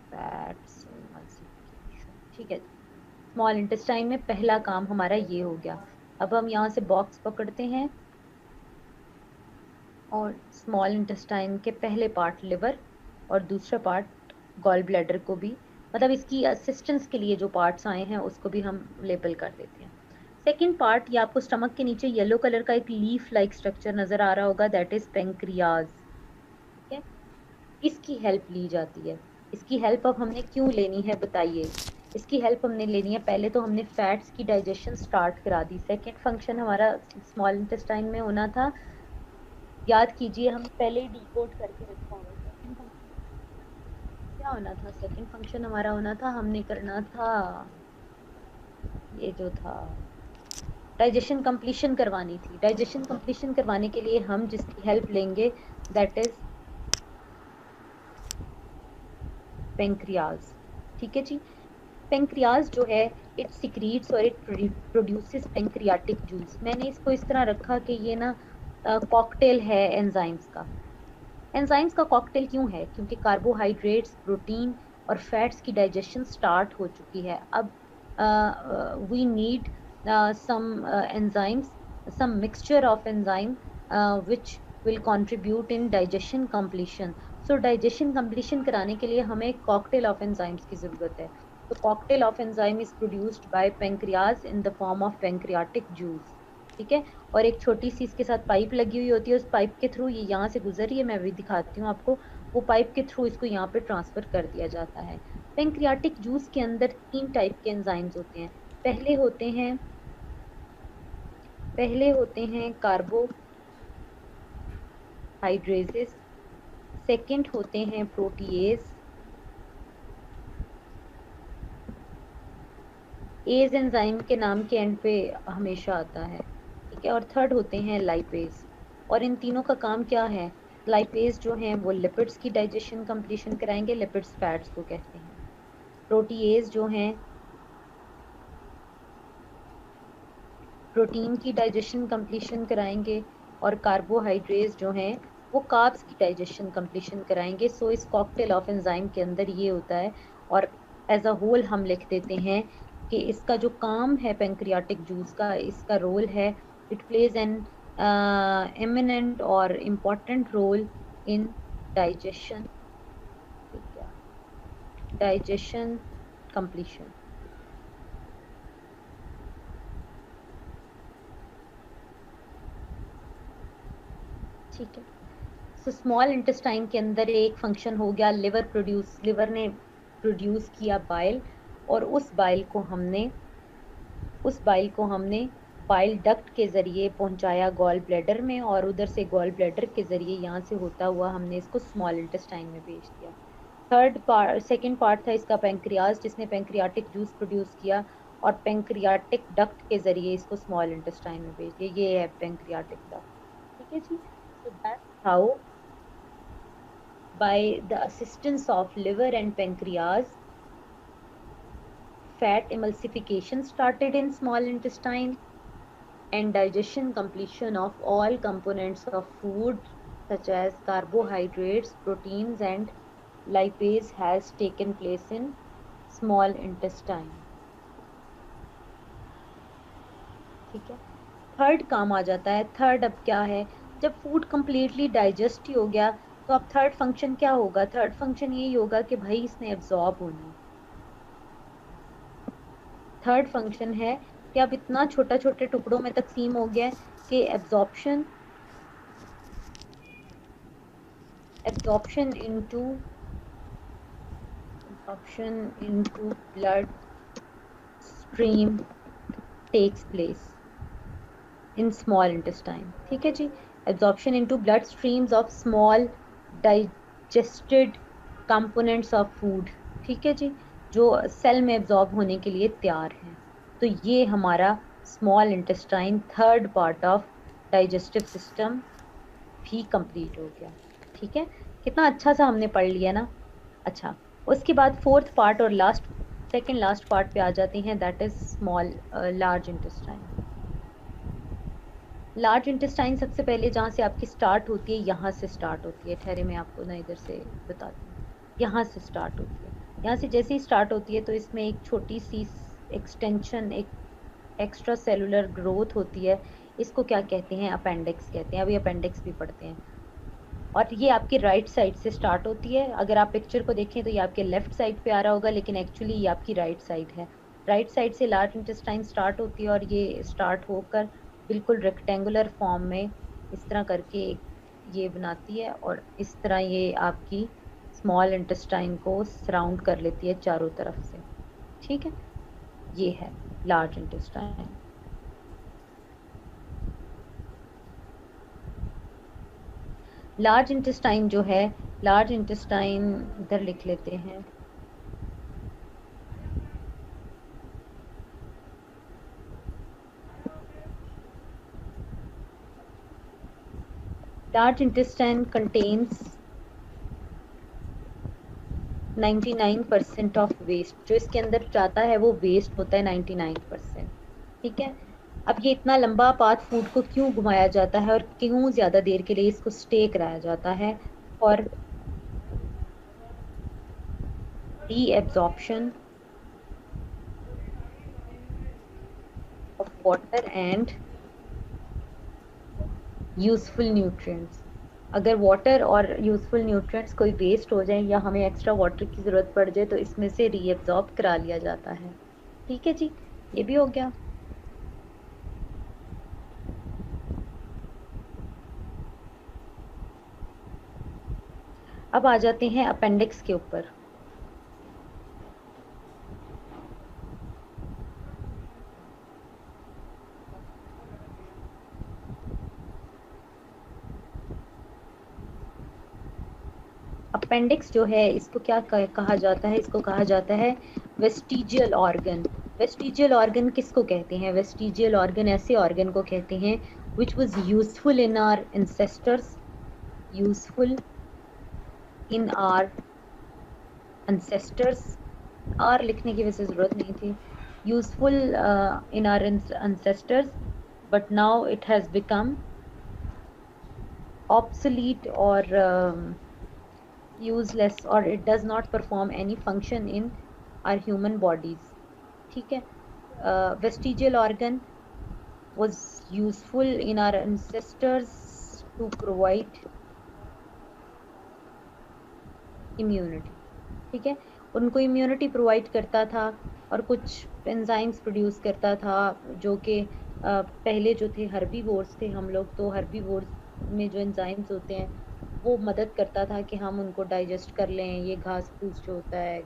fats emulsification, ठीक है। स्मॉल इंटेस्टाइन में पहला काम हमारा ये हो गया। अब हम यहाँ से बॉक्स पकड़ते हैं और स्मॉल इंटेस्टाइन के पहले पार्ट लिवर और दूसरा पार्ट गॉल ब्लैडर को भी, मतलब इसकी असिस्टेंस के लिए जो पार्ट्स आए हैं उसको भी हम लेबल कर देते हैं। सेकेंड पार्ट, ये आपको स्टमक के नीचे येलो कलर का एक लीफ लाइक स्ट्रक्चर नजर आ रहा होगा, दैट इज पेंक्रियाज, ठीक है। इसकी हेल्प ली जाती है। इसकी हेल्प अब हमने क्यों लेनी है बताइए? इसकी हेल्प हमने लेनी है, पहले तो हमने फैट्स की डाइजेशन स्टार्ट करा दी। सेकेंड फंक्शन हमारा स्मॉल इंटेस्टाइन में होना था, याद कीजिए हम पहले ही डिकोड करके रखा हुआ। सेकंड फंक्शन क्या होना था? सेकंड फंक्शन हमारा होना था, हमने करना था ये जो था डाइजेशन कंप्लीशन करवानी थी। डाइजेशन कंप्लीशन करवाने के लिए हम जिसकी हेल्प लेंगे दैट इज पेंक्रियाज, ठीक है जी। पेंक्रियाज जो है इट सिक्रीट्स और इट प्रोड्यूसेस पेंक्रियाटिक जूस। मैंने इसको इस तरह रखा कि ये ना कॉकटेल है एंजाइम्स का। एंजाइम्स का कॉकटेल क्यों है? क्योंकि कार्बोहाइड्रेट्स, प्रोटीन और फैट्स की डाइजेशन स्टार्ट हो चुकी है। अब we need some enzymes, some mixture of enzyme which will contribute in digestion completion. So digestion completion कराने के लिए हमें cocktail of enzymes की जरूरत है। तो cocktail of enzyme is produced by pancreas in the form of pancreatic juice, ठीक है। और एक छोटी सी इसके साथ पाइप लगी हुई होती है, उस पाइप के थ्रू ये यहाँ से गुजर रही है, मैं अभी दिखाती हूँ आपको। वो पाइप के थ्रू इसको यहाँ पे ट्रांसफर कर दिया जाता है। पेंक्रियाटिक जूस के अंदर 3 टाइप के एंजाइम्स होते हैं। पहले होते हैं कार्बोहाइड्रेजेस, सेकंड होते हैं प्रोटीएज, एज एंजाइम के नाम के एंड पे हमेशा आता है, ठीक है। और थर्ड होते हैं लाइपेज। और इन तीनों का काम क्या है? लाइपेज जो हैं वो लिपिड्स की डाइजेशन कंप्लीशन कराएंगे, लिपिड्स फैट्स को कहते हैं। प्रोटीएज जो हैं प्रोटीन की डाइजेशन कंप्लीशन कराएंगे, और कार्बोहाइड्रेट्स जो हैं वो कार्ब्स की डाइजेशन कंप्लीशन कराएंगे। सो इस कॉकटेल ऑफ एंजाइम के अंदर ये होता है। और एज अ होल हम लिख देते हैं कि इसका जो काम है पेंक्रियाटिक जूस का, इसका रोल है, इट प्लेज एन एमिनेंट और important role in digestion, digestion completion, ठीक है। सो स्मॉल इंटेस्टाइन के अंदर एक फंक्शन हो गया, लिवर ने प्रोड्यूस किया बाइल, और उस बाइल को हमने बाइल डक्ट के जरिए पहुंचाया गॉल ब्लैडर में, और उधर से गॉल ब्लैडर के जरिए यहाँ से होता हुआ हमने इसको स्मॉल इंटेस्टाइन में भेज दिया। सेकेंड पार्ट था इसका पेंक्रियाज, जिसने पेंक्रियाटिक जूस प्रोड्यूस किया और पेंक्रियाटिक डक्ट के जरिए इसको स्मॉल इंटेस्टाइन में भेज दिया। ये है पेंक्रियाटिक डक्ट, ठीक है जी। So that's how, by the assistance of liver and pancreas, fat emulsification started in small intestine and digestion completion of all components of food such as carbohydrates, proteins and lipase has taken place in small intestine, ठीक है। Third काम आ जाता है। Third अब क्या है? जब food completely digest ही हो गया तो अब थर्ड फंक्शन क्या होगा? थर्ड फंक्शन यही होगा कि भाई इसने एब्जॉर्ब होना है। थर्ड फंक्शन है कि अब इतना छोटा छोटे टुकड़ों में तकसीम हो गया है कि absorption absorption into blood stream takes place in small intestine. ठीक है जी, absorption into blood streams of small digested components of food. ठीक है जी, जो सेल में एब्जॉर्ब होने के लिए तैयार हैं. तो ये हमारा small intestine third part of digestive system भी कंप्लीट हो गया. ठीक है, कितना अच्छा सा हमने पढ़ लिया ना. अच्छा, उसके बाद फोर्थ पार्ट और लास्ट, सेकंड लास्ट पार्ट पे आ जाते हैं, that is small large intestine. Large intestine सबसे पहले जहाँ से आपकी स्टार्ट होती है, यहाँ से स्टार्ट होती है. ठहरे मैं आपको ना इधर से बताती हूँ. यहाँ से स्टार्ट होती है. यहाँ से जैसे ही स्टार्ट होती है तो इसमें एक छोटी सी एक्सटेंशन, एक एक्स्ट्रा सेलुलर ग्रोथ होती है. इसको क्या कहते हैं? अपेंडिक्स कहते हैं. अभी अपेंडिक्स भी पढ़ते हैं. और ये आपकी राइट साइड से स्टार्ट होती है. अगर आप पिक्चर को देखें तो ये आपके लेफ्ट साइड पे आ रहा होगा, लेकिन एक्चुअली ये आपकी राइट साइड है. राइट साइड से लार्ज इंटेस्टाइन स्टार्ट होती है और ये स्टार्ट होकर बिल्कुल रेक्टेंगुलर फॉर्म में इस तरह करके ये बनाती है, और इस तरह ये आपकी स्मॉल इंटेस्टाइन को सराउंड कर लेती है चारों तरफ से. ठीक है, ये है लार्ज इंटेस्टाइन. लार्ज इंटेस्टाइन जो है, लार्ज इंटेस्टाइन इधर लिख लेते हैं. Large intestine contains 99% of waste. जो इसके अंदर जाता है वो वेस्ट होता है 99%. ठीक है, अब ये इतना लंबा पाथ फूड को क्यों घुमाया जाता है और क्यों ज्यादा देर के लिए इसको स्टे कराया जाता है? और reabsorption of water and useful nutrients. अगर वाटर और यूजफुल न्यूट्रिएंट्स कोई वेस्ट हो जाए या हमें एक्स्ट्रा वाटर की ज़रूरत पड़ जाए तो इसमें से रीएब्जॉर्ब करा लिया जाता है. ठीक है जी, ये भी हो गया. अब आ जाते हैं अपेंडिक्स के ऊपर. अपेंडिक्स जो है इसको क्या कहा जाता है? इसको कहा जाता है वेस्टिजियल ऑर्गन. वेस्टिजियल ऑर्गन किसको कहते हैं? वेस्टिजियल ऑर्गन ऐसे ऑर्गन को कहते हैं which was useful in our ancestors, useful in our ancestors. Our लिखने की वैसे ज़रूरत नहीं थी. Useful in our ancestors, but now it has become obsolete or useless, or it does not perform any function in our human bodies. ठीक है, vestigial organ was useful in our ancestors to provide immunity. ठीक है, उनको immunity provide करता था और कुछ enzymes produce करता था, जो कि पहले जो थे हर्बीवोर्स थे हम लोग, तो हर्बीवोर्स में जो एंजाइम्स होते हैं वो मदद करता था कि हम उनको डाइजेस्ट कर लें. ये घास फूस जो होता है,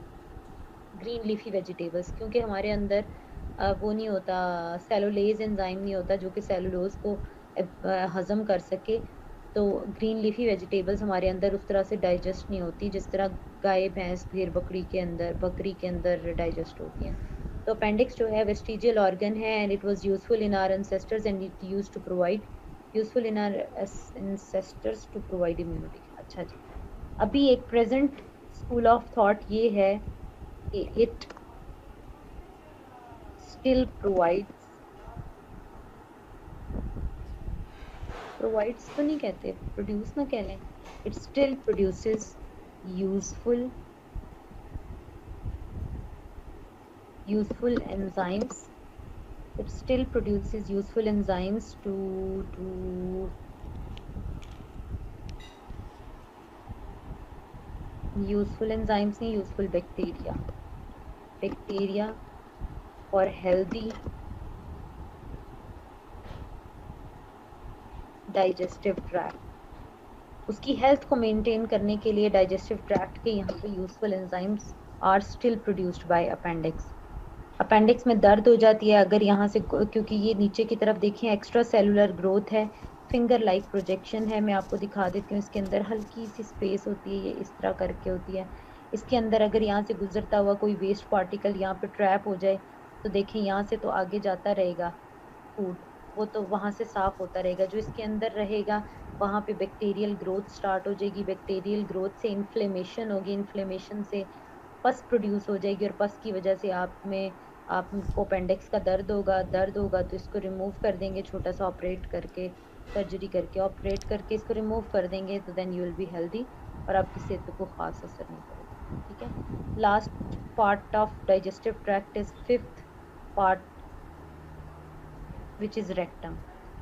ग्रीन लीफी वेजिटेबल्स, क्योंकि हमारे अंदर वो नहीं होता, सेलुलेज एंजाइम नहीं होता जो कि सेलुलोज को हजम कर सके. तो ग्रीन लीफी वेजिटेबल्स हमारे अंदर उस तरह से डाइजेस्ट नहीं होती जिस तरह गाय भैंस भेड़ बकरी के अंदर डाइजेस्ट होती हैं. तो अपेंडिक्स जो है वेस्टिजियल ऑर्गन है, and it was useful in our ancestors and it used to provide useful in our ancestors to provide immunity. अच्छा जी, अभी एक प्रेजेंट स्कूल ऑफ थॉट ये है कि इट स्टिल प्रोवाइड्स तो नहीं कहते, प्रोड्यूस ना कह लें, it still produces useful enzymes. It still produces useful enzymes to useful enzymes नहीं, useful bacteria for healthy digestive tract. उसकी हेल्थ को मेंटेन करने के लिए डाइजेस्टिव ट्रैक्ट के यहाँ पे useful enzymes are still produced by appendix. Appendix में दर्द हो जाती है अगर यहाँ से, क्योंकि ये नीचे की तरफ देखिए एक्स्ट्रा सेलुलर ग्रोथ है, फिंगर लाइक प्रोजेक्शन है। मैं आपको दिखा देती हूँ, इसके अंदर हल्की सी स्पेस होती है, ये इस तरह करके होती है। इसके अंदर अगर यहाँ से गुजरता हुआ कोई वेस्ट पार्टिकल यहाँ पे ट्रैप हो जाए तो देखिए यहाँ से तो आगे जाता रहेगा फूड, वो तो वहां से साफ होता रहेगा। जो इसके अंदर रहेगा वहां पे बैक्टीरियल ग्रोथ स्टार्ट हो जाएगी, बैक्टीरियल ग्रोथ से इन्फ्लेमेशन होगी, इन्फ्लेमेशन से पस प्रोड्यूस हो जाएगी, और पस की वजह से आपको अपेंडिक्स का दर्द होगा तो इसको रिमूव कर देंगे, छोटा सा ऑपरेट करके, सर्जरी करके ऑपरेट करके इसको रिमूव कर देंगे, तो then you will be healthy और आपकी सेहत पे कोई खास असर नहीं पड़ेगा। ठीक है। Last part of digestive tract is fifth part which is rectum.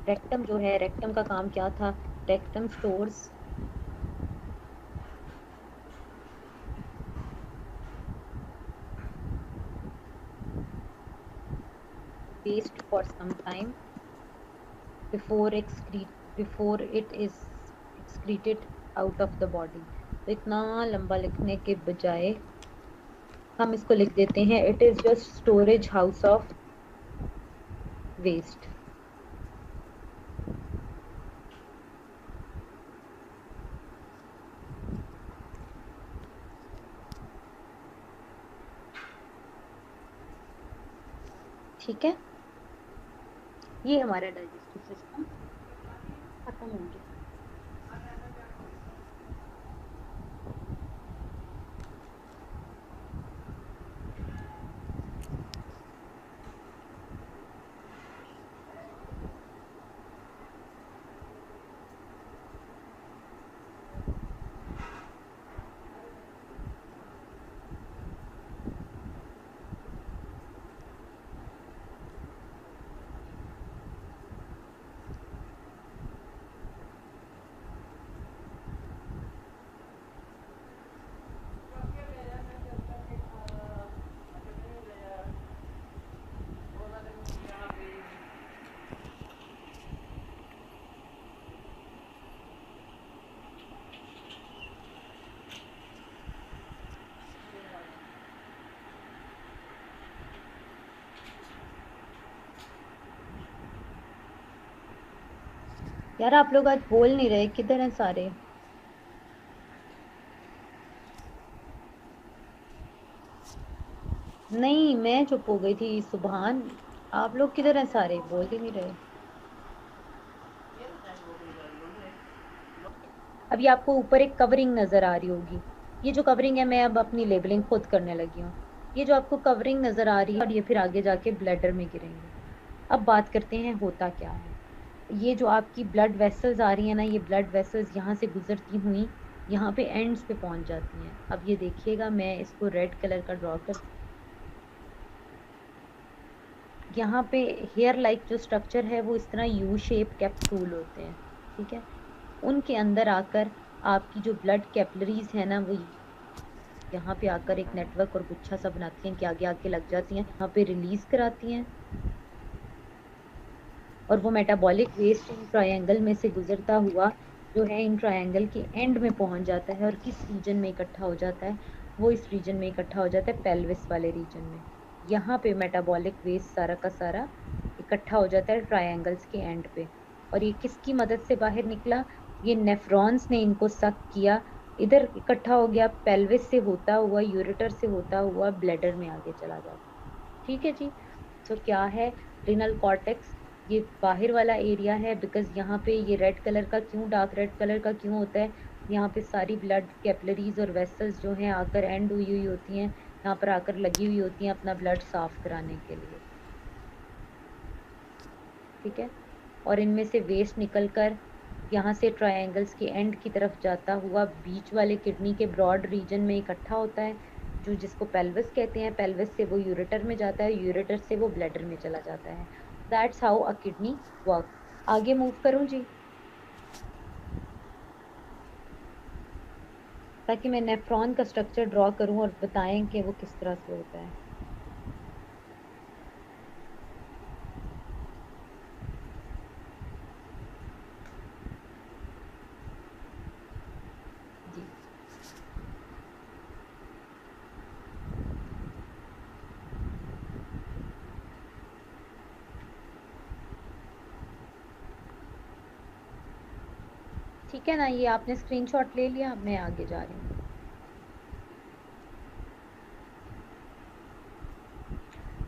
Rectum जो है, रेक्टम का काम क्या था? Rectum stores waste for some time before it is excreted out of the body। तो इतना लंबा लिखने के बजाय हम इसको लिख देते हैं, it is just storage house of waste. ठीक है, ये हमारा डाइजेस्टिव सिस्टम खत्म हो गया। यार आप लोग आज बोल नहीं रहे, किधर हैं सारे? नहीं, मैं चुप हो गई थी सुबहान। आप लोग किधर हैं सारे, बोल ही नहीं रहे। अभी आपको ऊपर एक कवरिंग नजर आ रही होगी, ये जो कवरिंग है, मैं अब अपनी लेबलिंग खुद करने लगी हूँ। ये जो आपको कवरिंग नजर आ रही है, और ये फिर आगे जाके ब्लैडर में गिरेंगे। अब बात करते हैं होता क्या है। ये जो आपकी ब्लड वेसल्स आ रही है ना, ये ब्लड वेसल्स यहाँ से गुजरती हुई यहाँ पे एंड्स पे पहुंच जाती हैं। अब ये देखिएगा, मैं इसको रेड कलर का ड्रॉ कर, यहाँ पे हेयर लाइक जो स्ट्रक्चर है वो इस तरह यू शेप कैप्सूल होते हैं। ठीक है। उनके अंदर आकर आपकी जो ब्लड कैपिलरीज है ना, वो यहाँ पे आकर एक नेटवर्क और गुच्छा सा बनाती हैं कि आगे आके लग जाती हैं, यहाँ पे रिलीज कराती हैं, और वो मेटाबॉलिक वेस्ट इन ट्रायंगल में से गुजरता हुआ जो है इन ट्रायंगल के एंड में पहुंच जाता है। और किस रीजन में इकट्ठा हो जाता है? वो इस रीजन में इकट्ठा हो जाता है, पेल्विस वाले रीजन में। यहाँ पे मेटाबॉलिक वेस्ट सारा का सारा इकट्ठा हो जाता है ट्रायंगल्स के एंड पे। और ये किसकी मदद से बाहर निकला? ये नेफ्रॉन्स ने इनको सक किया, इधर इकट्ठा हो गया, पेल्विस से होता हुआ, यूरेटर से होता हुआ ब्लैडर में आगे चला जाता। ठीक है जी। तो क्या है रिनल कॉर्टेक्स? ये बाहर वाला एरिया है, बिकॉज यहाँ पे ये रेड कलर का क्यों, डार्क रेड कलर का क्यों होता है? यहाँ पे सारी ब्लड कैपिलरीज और वेसल्स जो हैं आकर एंड हुई होती हैं, यहाँ पर आकर लगी हुई होती हैं अपना ब्लड साफ कराने के लिए। ठीक है। और इनमें से वेस्ट निकलकर यहाँ से ट्रायंगल्स के एंड की तरफ जाता हुआ बीच वाले किडनी के ब्रॉड रीजन में इकट्ठा होता है, जो जिसको पेल्विस कहते हैं। पेल्विस से वो यूरेटर में जाता है, यूरेटर से वो ब्लैडर में चला जाता है। That's how a kidney works. आगे मूव करूं जी, ताकि मैं नेफ्रॉन का स्ट्रक्चर ड्रॉ करूं और बताएं कि वो किस तरह से होता है। ठीक है ना, ये आपने स्क्रीनशॉट ले लिया, मैं आगे जा रही हूँ।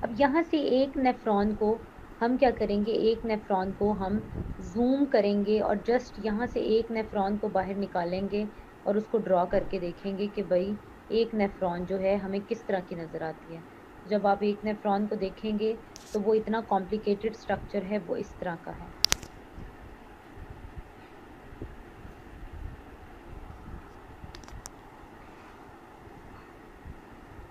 अब यहाँ से एक नेफ्रॉन को हम क्या करेंगे, एक नेफ्रॉन को हम जूम करेंगे और जस्ट यहाँ से एक नेफ्रॉन को बाहर निकालेंगे और उसको ड्रॉ करके देखेंगे कि भाई एक नेफ्रॉन जो है हमें किस तरह की नज़र आती है। जब आप एक नेफ्रॉन को देखेंगे तो वो इतना कॉम्प्लिकेटेड स्ट्रक्चर है, वो इस तरह का है।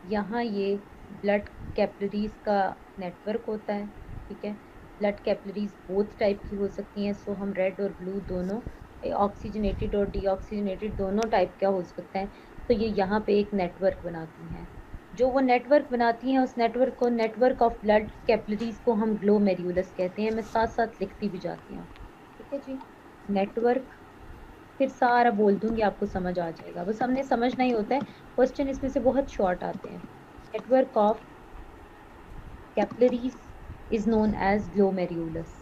यहाँ ये ब्लड कैपिलरीज का नेटवर्क होता है, ठीक है। ब्लड कैपिलरीज बोथ टाइप की हो सकती हैं, सो हम रेड और ब्लू दोनों, ऑक्सीजनेटेड और डीऑक्सीजनेटेड दोनों टाइप का हो सकता है। तो ये यहाँ पे एक नेटवर्क बनाती हैं। जो वो नेटवर्क बनाती हैं, उस नेटवर्क को, नेटवर्क ऑफ ब्लड कैपिलरीज को हम ग्लोमेरुलस कहते हैं। मैं साथ साथ लिखती भी जाती हूँ, ठीक है जी। नेटवर्क, फिर सारा बोल दूंगी, आपको समझ आ जाएगा, बस हमने समझना ही होता है। क्वेश्चन इसमें से बहुत शॉर्ट आते हैं। Network of capillaries is known as glomerulus.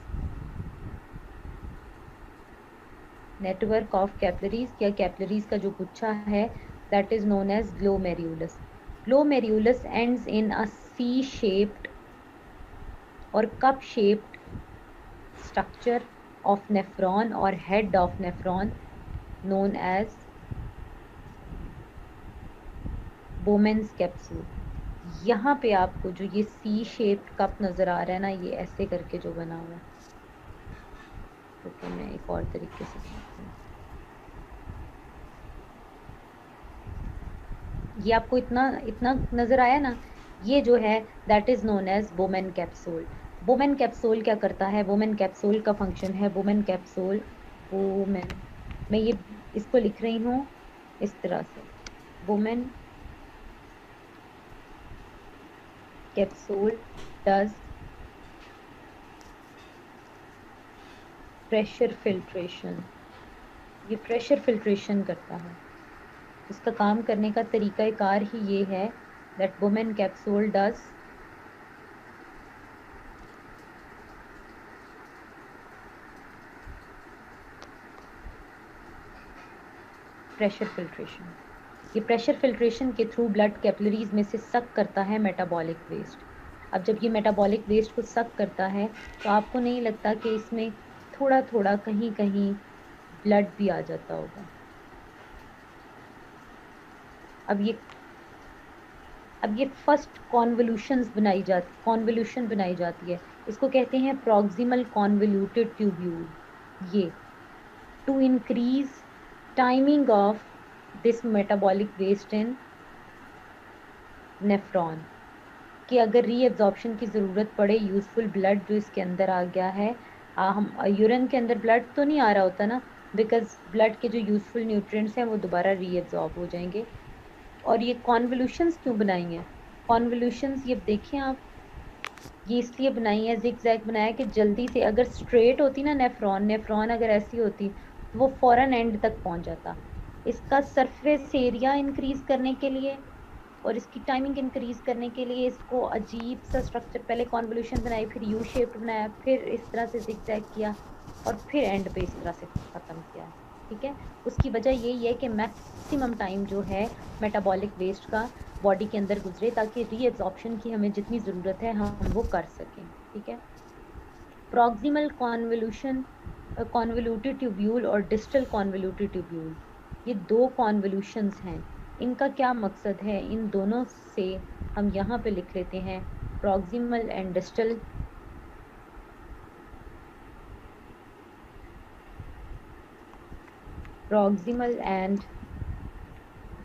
Network of capillaries या कैपिलरीज का जो गुच्छा है, that is known as glomerulus. Glomerulus ends in a C shaped और cup shaped structure of nephron or head of nephron known as Bowman's capsule। यहाँ पे आपको जो ये सी शेप्ड कप नजर आ रहा है ना, ये ऐसे करके जो बना हुआ है, तो मैं एक और तरीके से समझाती हूँ। ये आपको इतना इतना नजर आया ना, ये जो है that is known as Bowman capsule. Bowman capsule क्या करता है, बोमेन कैप्सूल का फंक्शन है, बोमेन कैप्सूल, बोमेन, मैं ये इसको लिख रही हूँ इस तरह से, Bowman capsule does pressure filtration. ये प्रेशर फिल्ट्रेशन करता है। इसका काम करने का तरीकाकार ही ये है, that Bowman capsule does pressure filtration. ये प्रेशर फिल्ट्रेशन के थ्रू ब्लड कैपिलरीज में से सक करता है मेटाबॉलिक वेस्ट। अब जब ये मेटाबॉलिक वेस्ट को सक करता है, तो आपको नहीं लगता कि इसमें थोड़ा थोड़ा कहीं कहीं ब्लड भी आ जाता होगा। अब ये फर्स्ट कॉन्वोल्यूशन बनाई जाती है। इसको कहते हैं प्रॉक्सिमल कॉन्वोल्यूटेड ट्यूब्यूल। ये to increase timing of this metabolic waste in nephron, कि अगर रीएब्जॉर्प्शन की ज़रूरत पड़े, यूज़फुल ब्लड जो इसके अंदर आ गया है, हम यूरिन के अंदर ब्लड तो नहीं आ रहा होता ना, बिकॉज ब्लड के जो यूज़फुल न्यूट्रिएंट्स हैं वो दोबारा रीएब्जॉर्ब हो जाएंगे। और ये कॉन्वोल्यूशंस क्यों बनाई हैं, कॉन्वोल्यूशंस ये देखें आप, ये इसलिए बनाई है, जिगजैग बनाया कि जल्दी से, अगर स्ट्रेट होती ना नेफ्रॉन अगर ऐसी होती तो वो फौरन एंड तक पहुंच जाता। इसका सरफेस एरिया इंक्रीज करने के लिए और इसकी टाइमिंग इंक्रीज करने के लिए इसको अजीब सा स्ट्रक्चर, पहले कॉन्वोल्यूशन बनाई, फिर यू शेप्ड बनाया, फिर इस तरह से जिगजैग किया और फिर एंड पे इस तरह से ख़त्म किया है, ठीक है। उसकी वजह यही है कि मैक्सिमम टाइम जो है मेटाबॉलिक वेस्ट का बॉडी के अंदर गुजरे, ताकि रीएब्जॉर्प्शन की हमें जितनी ज़रूरत है हम वो कर सकें, ठीक है। प्रॉक्सिमल कॉन्वोल्यूशन, कॉन्वोल्यूटेड ट्यूब्यूल और डिस्टल कॉन्वोल्यूटेड ट्यूब्यूल, ये दो कॉन्वोल्यूशंस हैं। इनका क्या मकसद है, इन दोनों से हम यहाँ पे लिख लेते हैं proximal and distal, proximal and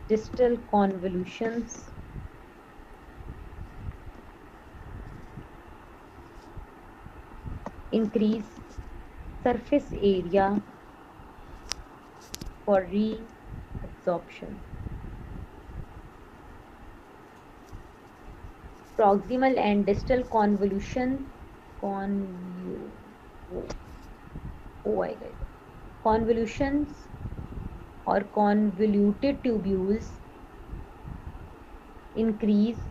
distal convolutions increase surface area for reabsorption. Proximal and distal convolution convolutions or convoluted tubules increase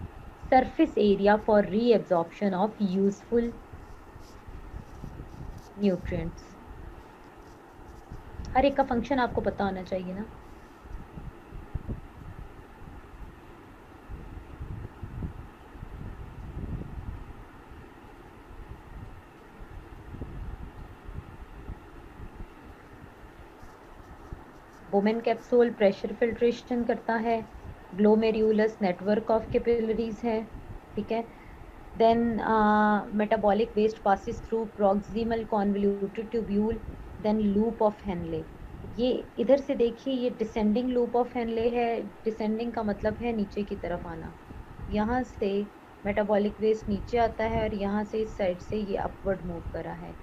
surface area for reabsorption of useful nutrients। हर एक का फंक्शन आपको पता होना चाहिए ना। वुमेन कैप्सूल प्रेशर फिल्ट्रेशन करता है, glomerulus network of capillaries है, ठीक है। Then metabolic waste passes through proximal convoluted tubule, then loop of Henle. ये इधर से देखिए, ये डिसेंडिंग लूप ऑफ हेनले है। डिसेंडिंग का मतलब है नीचे की तरफ आना। यहाँ से मेटाबॉलिक वेस्ट नीचे आता है और यहाँ से इस साइड से ये अपवर्ड मूव करा है।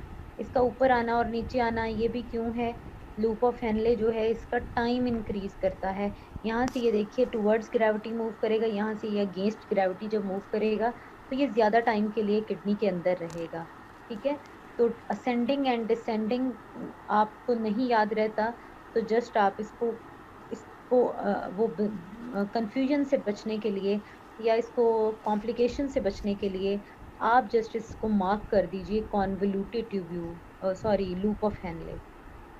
इसका ऊपर आना और नीचे आना ये भी क्यों है? लूप ऑफ हेनले जो है इसका टाइम इंक्रीज करता है। यहाँ से ये देखिए टुवर्ड्स ग्रेविटी मूव करेगा, यहाँ से ये अगेंस्ट ग्रेविटी जब मूव करेगा तो ये ज्यादा टाइम के लिए किडनी के अंदर रहेगा, ठीक है। तो असेंडिंग एंड डिसेंडिंग आपको नहीं याद रहता, तो जस्ट आप इसको वो कंफ्यूजन से बचने के लिए या इसको कॉम्प्लिकेशन से बचने के लिए आप जस्ट इसको मार्क कर दीजिए convoluted tubule, sorry loop of Henley,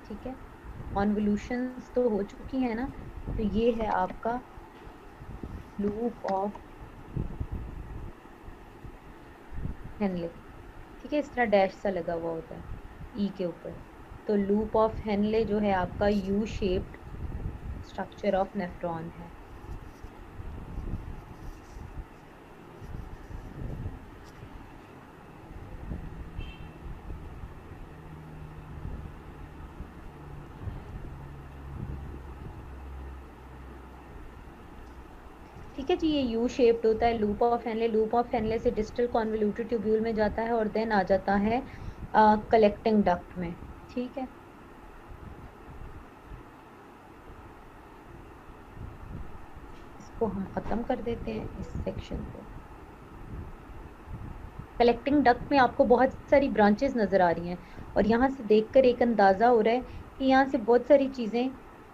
ठीक है। कॉन्वोल्यूशंस तो हो चुकी है ना, तो ये है आपका लूप ऑफ हेनले, ठीक है। इस तरह डैश सा लगा हुआ होता है ई के ऊपर। तो लूप ऑफ हेनले जो है आपका U shaped structure of nephron है। ठीक है जी, ये यू शेप्ड होता है loop of Henley. Loop of Henley से डिस्टल कॉन्वोल्यूटेड ट्यूब्यूल में जाता है और देन आ जाता है कलेक्टिंग डक्ट में, ठीक है। इसको हम खत्म कर देते हैं इस सेक्शन को। कलेक्टिंग डक्ट में आपको बहुत सारी ब्रांचेस नजर आ रही हैं और यहाँ से देखकर एक अंदाजा हो रहा है कि यहाँ से बहुत सारी चीजें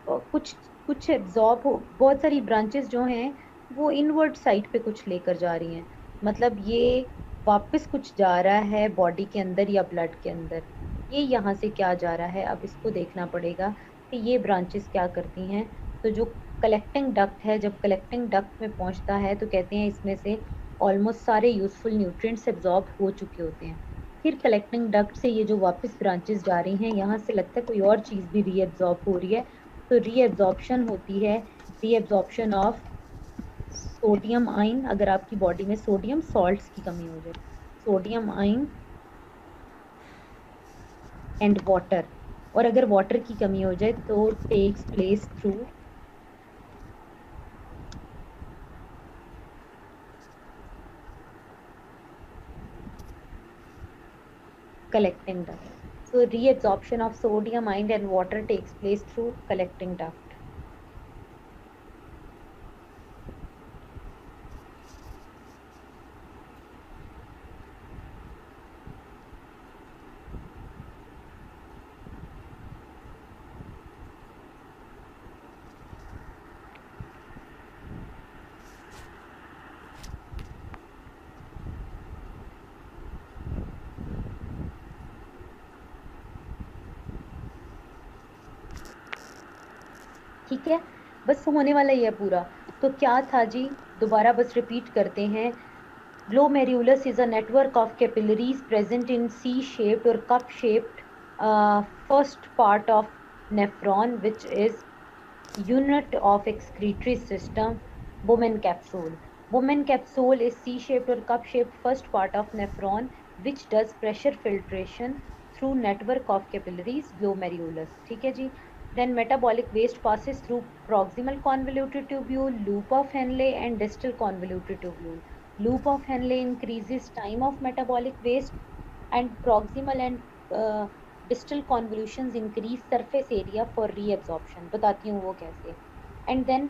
कुछ कुछ एब्जॉर्ब हो, बहुत सारी ब्रांचेस जो हैं वो इनवर्ड साइड पे कुछ लेकर जा रही हैं। मतलब ये वापस कुछ जा रहा है बॉडी के अंदर या ब्लड के अंदर। ये यहाँ से क्या जा रहा है, अब इसको देखना पड़ेगा कि ये ब्रांचेस क्या करती हैं। तो जो कलेक्टिंग डक्ट है, जब कलेक्टिंग डक्ट में पहुंचता है तो कहते हैं इसमें से ऑलमोस्ट सारे यूजफुल न्यूट्रिएंट्स एब्जॉर्ब हो चुके होते हैं। फिर कलेक्टिंग डक्ट से ये जो वापस ब्रांचेस जा रही हैं, यहाँ से लगता है कोई और चीज भी रीएब्जॉर्ब हो रही है। तो रीएब्जॉर्प्शन होती है, रीएब्जॉर्प्शन ऑफ सोडियम आयन। अगर आपकी बॉडी में सोडियम सॉल्ट्स की कमी हो जाए, सोडियम आयन एंड वाटर, और अगर वाटर की कमी हो जाए तो takes place through collecting duct. So reabsorption of sodium ion and water takes place through collecting duct. ठीक है, बस होने वाला ही है पूरा। तो क्या था जी, दोबारा बस रिपीट करते हैं। Glomerulus is a network of capillaries present in C-shaped or cup-shaped first part of nephron, which is unit of excretory system. Woman capsule. Woman capsule is C-shaped or cup-shaped first part of nephron, which does pressure filtration through network of capillaries, glomerulus. ठीक है जी। Then metabolic waste passes through proximal convoluted tubule, loop of Henle, and distal convoluted tubule. Loop of Henle increases time of metabolic waste, and proximal and distal convolutions increase surface area for reabsorption. बताती हूँ वो कैसे। And then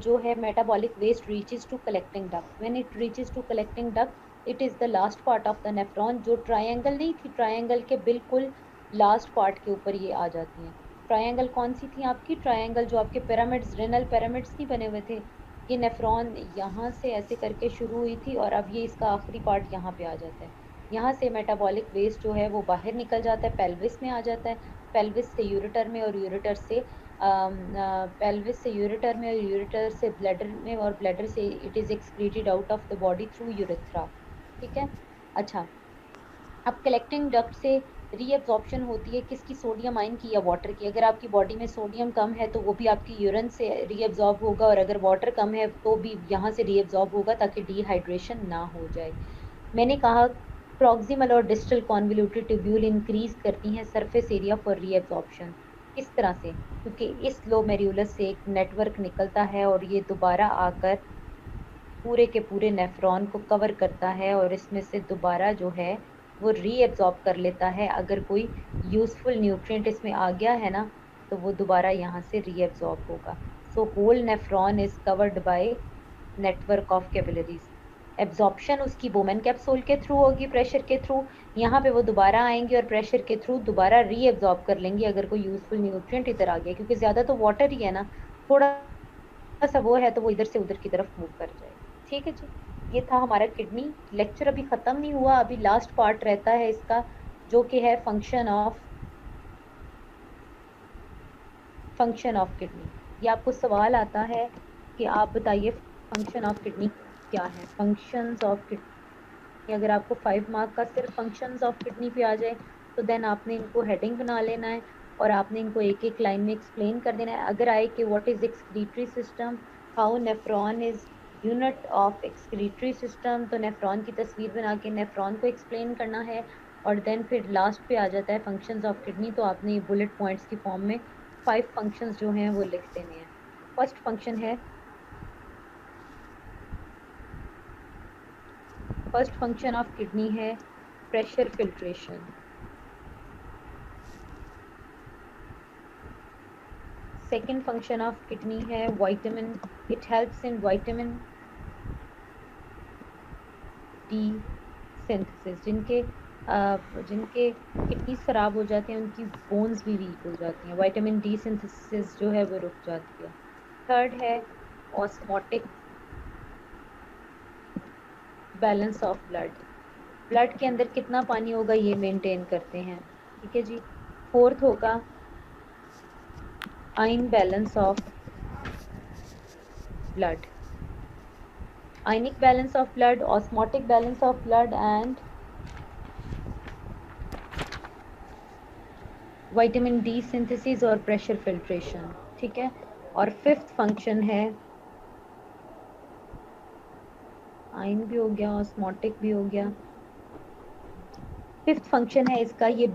जो है metabolic waste reaches to collecting duct. When it reaches to collecting duct, it is the last part of the nephron, जो triangle नहीं थी, triangle के बिल्कुल last part के ऊपर ये आ जाती हैं। ट्रायंगल कौन सी थी आपकी? ट्रायंगल जो आपके पिरामिड्स, रेनल पिरामिड्स नहीं बने हुए थे। ये नेफ्रॉन यहाँ से ऐसे करके शुरू हुई थी और अब ये इसका आखिरी पार्ट यहाँ पे आ जाता है। यहाँ से मेटाबॉलिक वेस्ट जो है वो बाहर निकल जाता है, पेल्विस में आ जाता है। पेल्विस से यूरेटर में और यूरेटर से पेल्विस से यूरेटर में और यूरेटर से ब्लैडर में और ब्लैडर से it is excreted out of the body through urethra. ठीक है। अच्छा, अब कलेक्टिंग डक्ट से रीअब्जॉर्प्शन होती है किसकी, सोडियम आयन की या वाटर की। अगर आपकी बॉडी में सोडियम कम है तो वो भी आपकी यूरिन से रीअब्जॉर्ब होगा, और अगर वाटर कम है तो भी यहाँ से रीअब्जॉर्ब होगा, ताकि डिहाइड्रेशन ना हो जाए। मैंने कहा प्रॉक्सिमल और डिस्टल कॉन्वोल्यूटेड ट्यूब्यूल इंक्रीज करती हैं सरफेस एरिया फॉर रीअब्जॉर्प्शन। किस तरह से? क्योंकि इस ग्लोमेरुलस से एक नेटवर्क निकलता है और ये दोबारा आकर पूरे के पूरे नेफ्रॉन को कवर करता है, और इसमें से दोबारा जो है वो रीएब्जॉर्ब कर लेता है। अगर कोई यूजफुल न्यूट्रिएंट इसमें आ गया है ना, तो वो दोबारा यहाँ से रीएब्जॉर्ब होगा। So whole nephron is covered by network of capillaries. Absorption उसकी बोमेन कैप्सूल के थ्रू होगी, प्रेशर के थ्रू। यहाँ पे वो दोबारा आएंगे और प्रेशर के थ्रू दोबारा रीएब्जॉर्ब कर लेंगे अगर कोई यूजफुल न्यूट्रिएंट इधर आ गया, क्योंकि ज्यादा तो वाटर ही है ना, थोड़ा सा वो है तो वो इधर से उधर की तरफ मूव कर जाएगा। ठीक है जी, ये था हमारा किडनी लेक्चर। अभी खत्म नहीं हुआ, अभी लास्ट पार्ट रहता है इसका, जो कि है फंक्शन ऑफ किडनी। ये आपको सवाल आता है कि आप बताइए फंक्शन ऑफ किडनी क्या है। फंक्शंस ऑफ किडनी, अगर आपको 5 मार्क का सिर्फ फंक्शंस ऑफ किडनी पे आ जाए तो देन आपने इनको हेडिंग बना लेना है और आपने इनको एक एक लाइन में एक्सप्लेन कर देना है। अगर आए कि what is excretory system, how nephron is unit of excretory system, तो नेफ्रॉन की तस्वीर बना के नेफ्रॉन को एक्सप्लेन करना है। और देन फिर लास्ट पे आ जाता है फंक्शंस ऑफ किडनी, तो आपने बुलेट पॉइंट्स की फॉर्म में 5 फंक्शंस जो हैं वो लिख देने हैं। फर्स्ट फंक्शन है, फर्स्ट फंक्शन ऑफ किडनी है pressure filtration. Second function of kidney है vitamin, it helps in vitamin D synthesis. जिनके किडनीज खराब हो जाते हैं उनकी बोन्स भी वीक हो जाती हैं, विटामिन डी सिंथेसिस जो है वो रुक जाती है। थर्ड है osmotic balance of blood, blood के अंदर कितना पानी होगा ये मेंटेन करते हैं। ठीक है जी। फोर्थ होगा ion balance of blood, ionic balance of blood, osmotic balance of blood and vitamin D synthesis और प्रेशर फिल्ट्रेशन। ठीक है। और फिफ्थ फंक्शन है, आयन भी हो गया, ऑस्मोटिक भी हो गया, फिफ्थ फंक्शन है इसका ये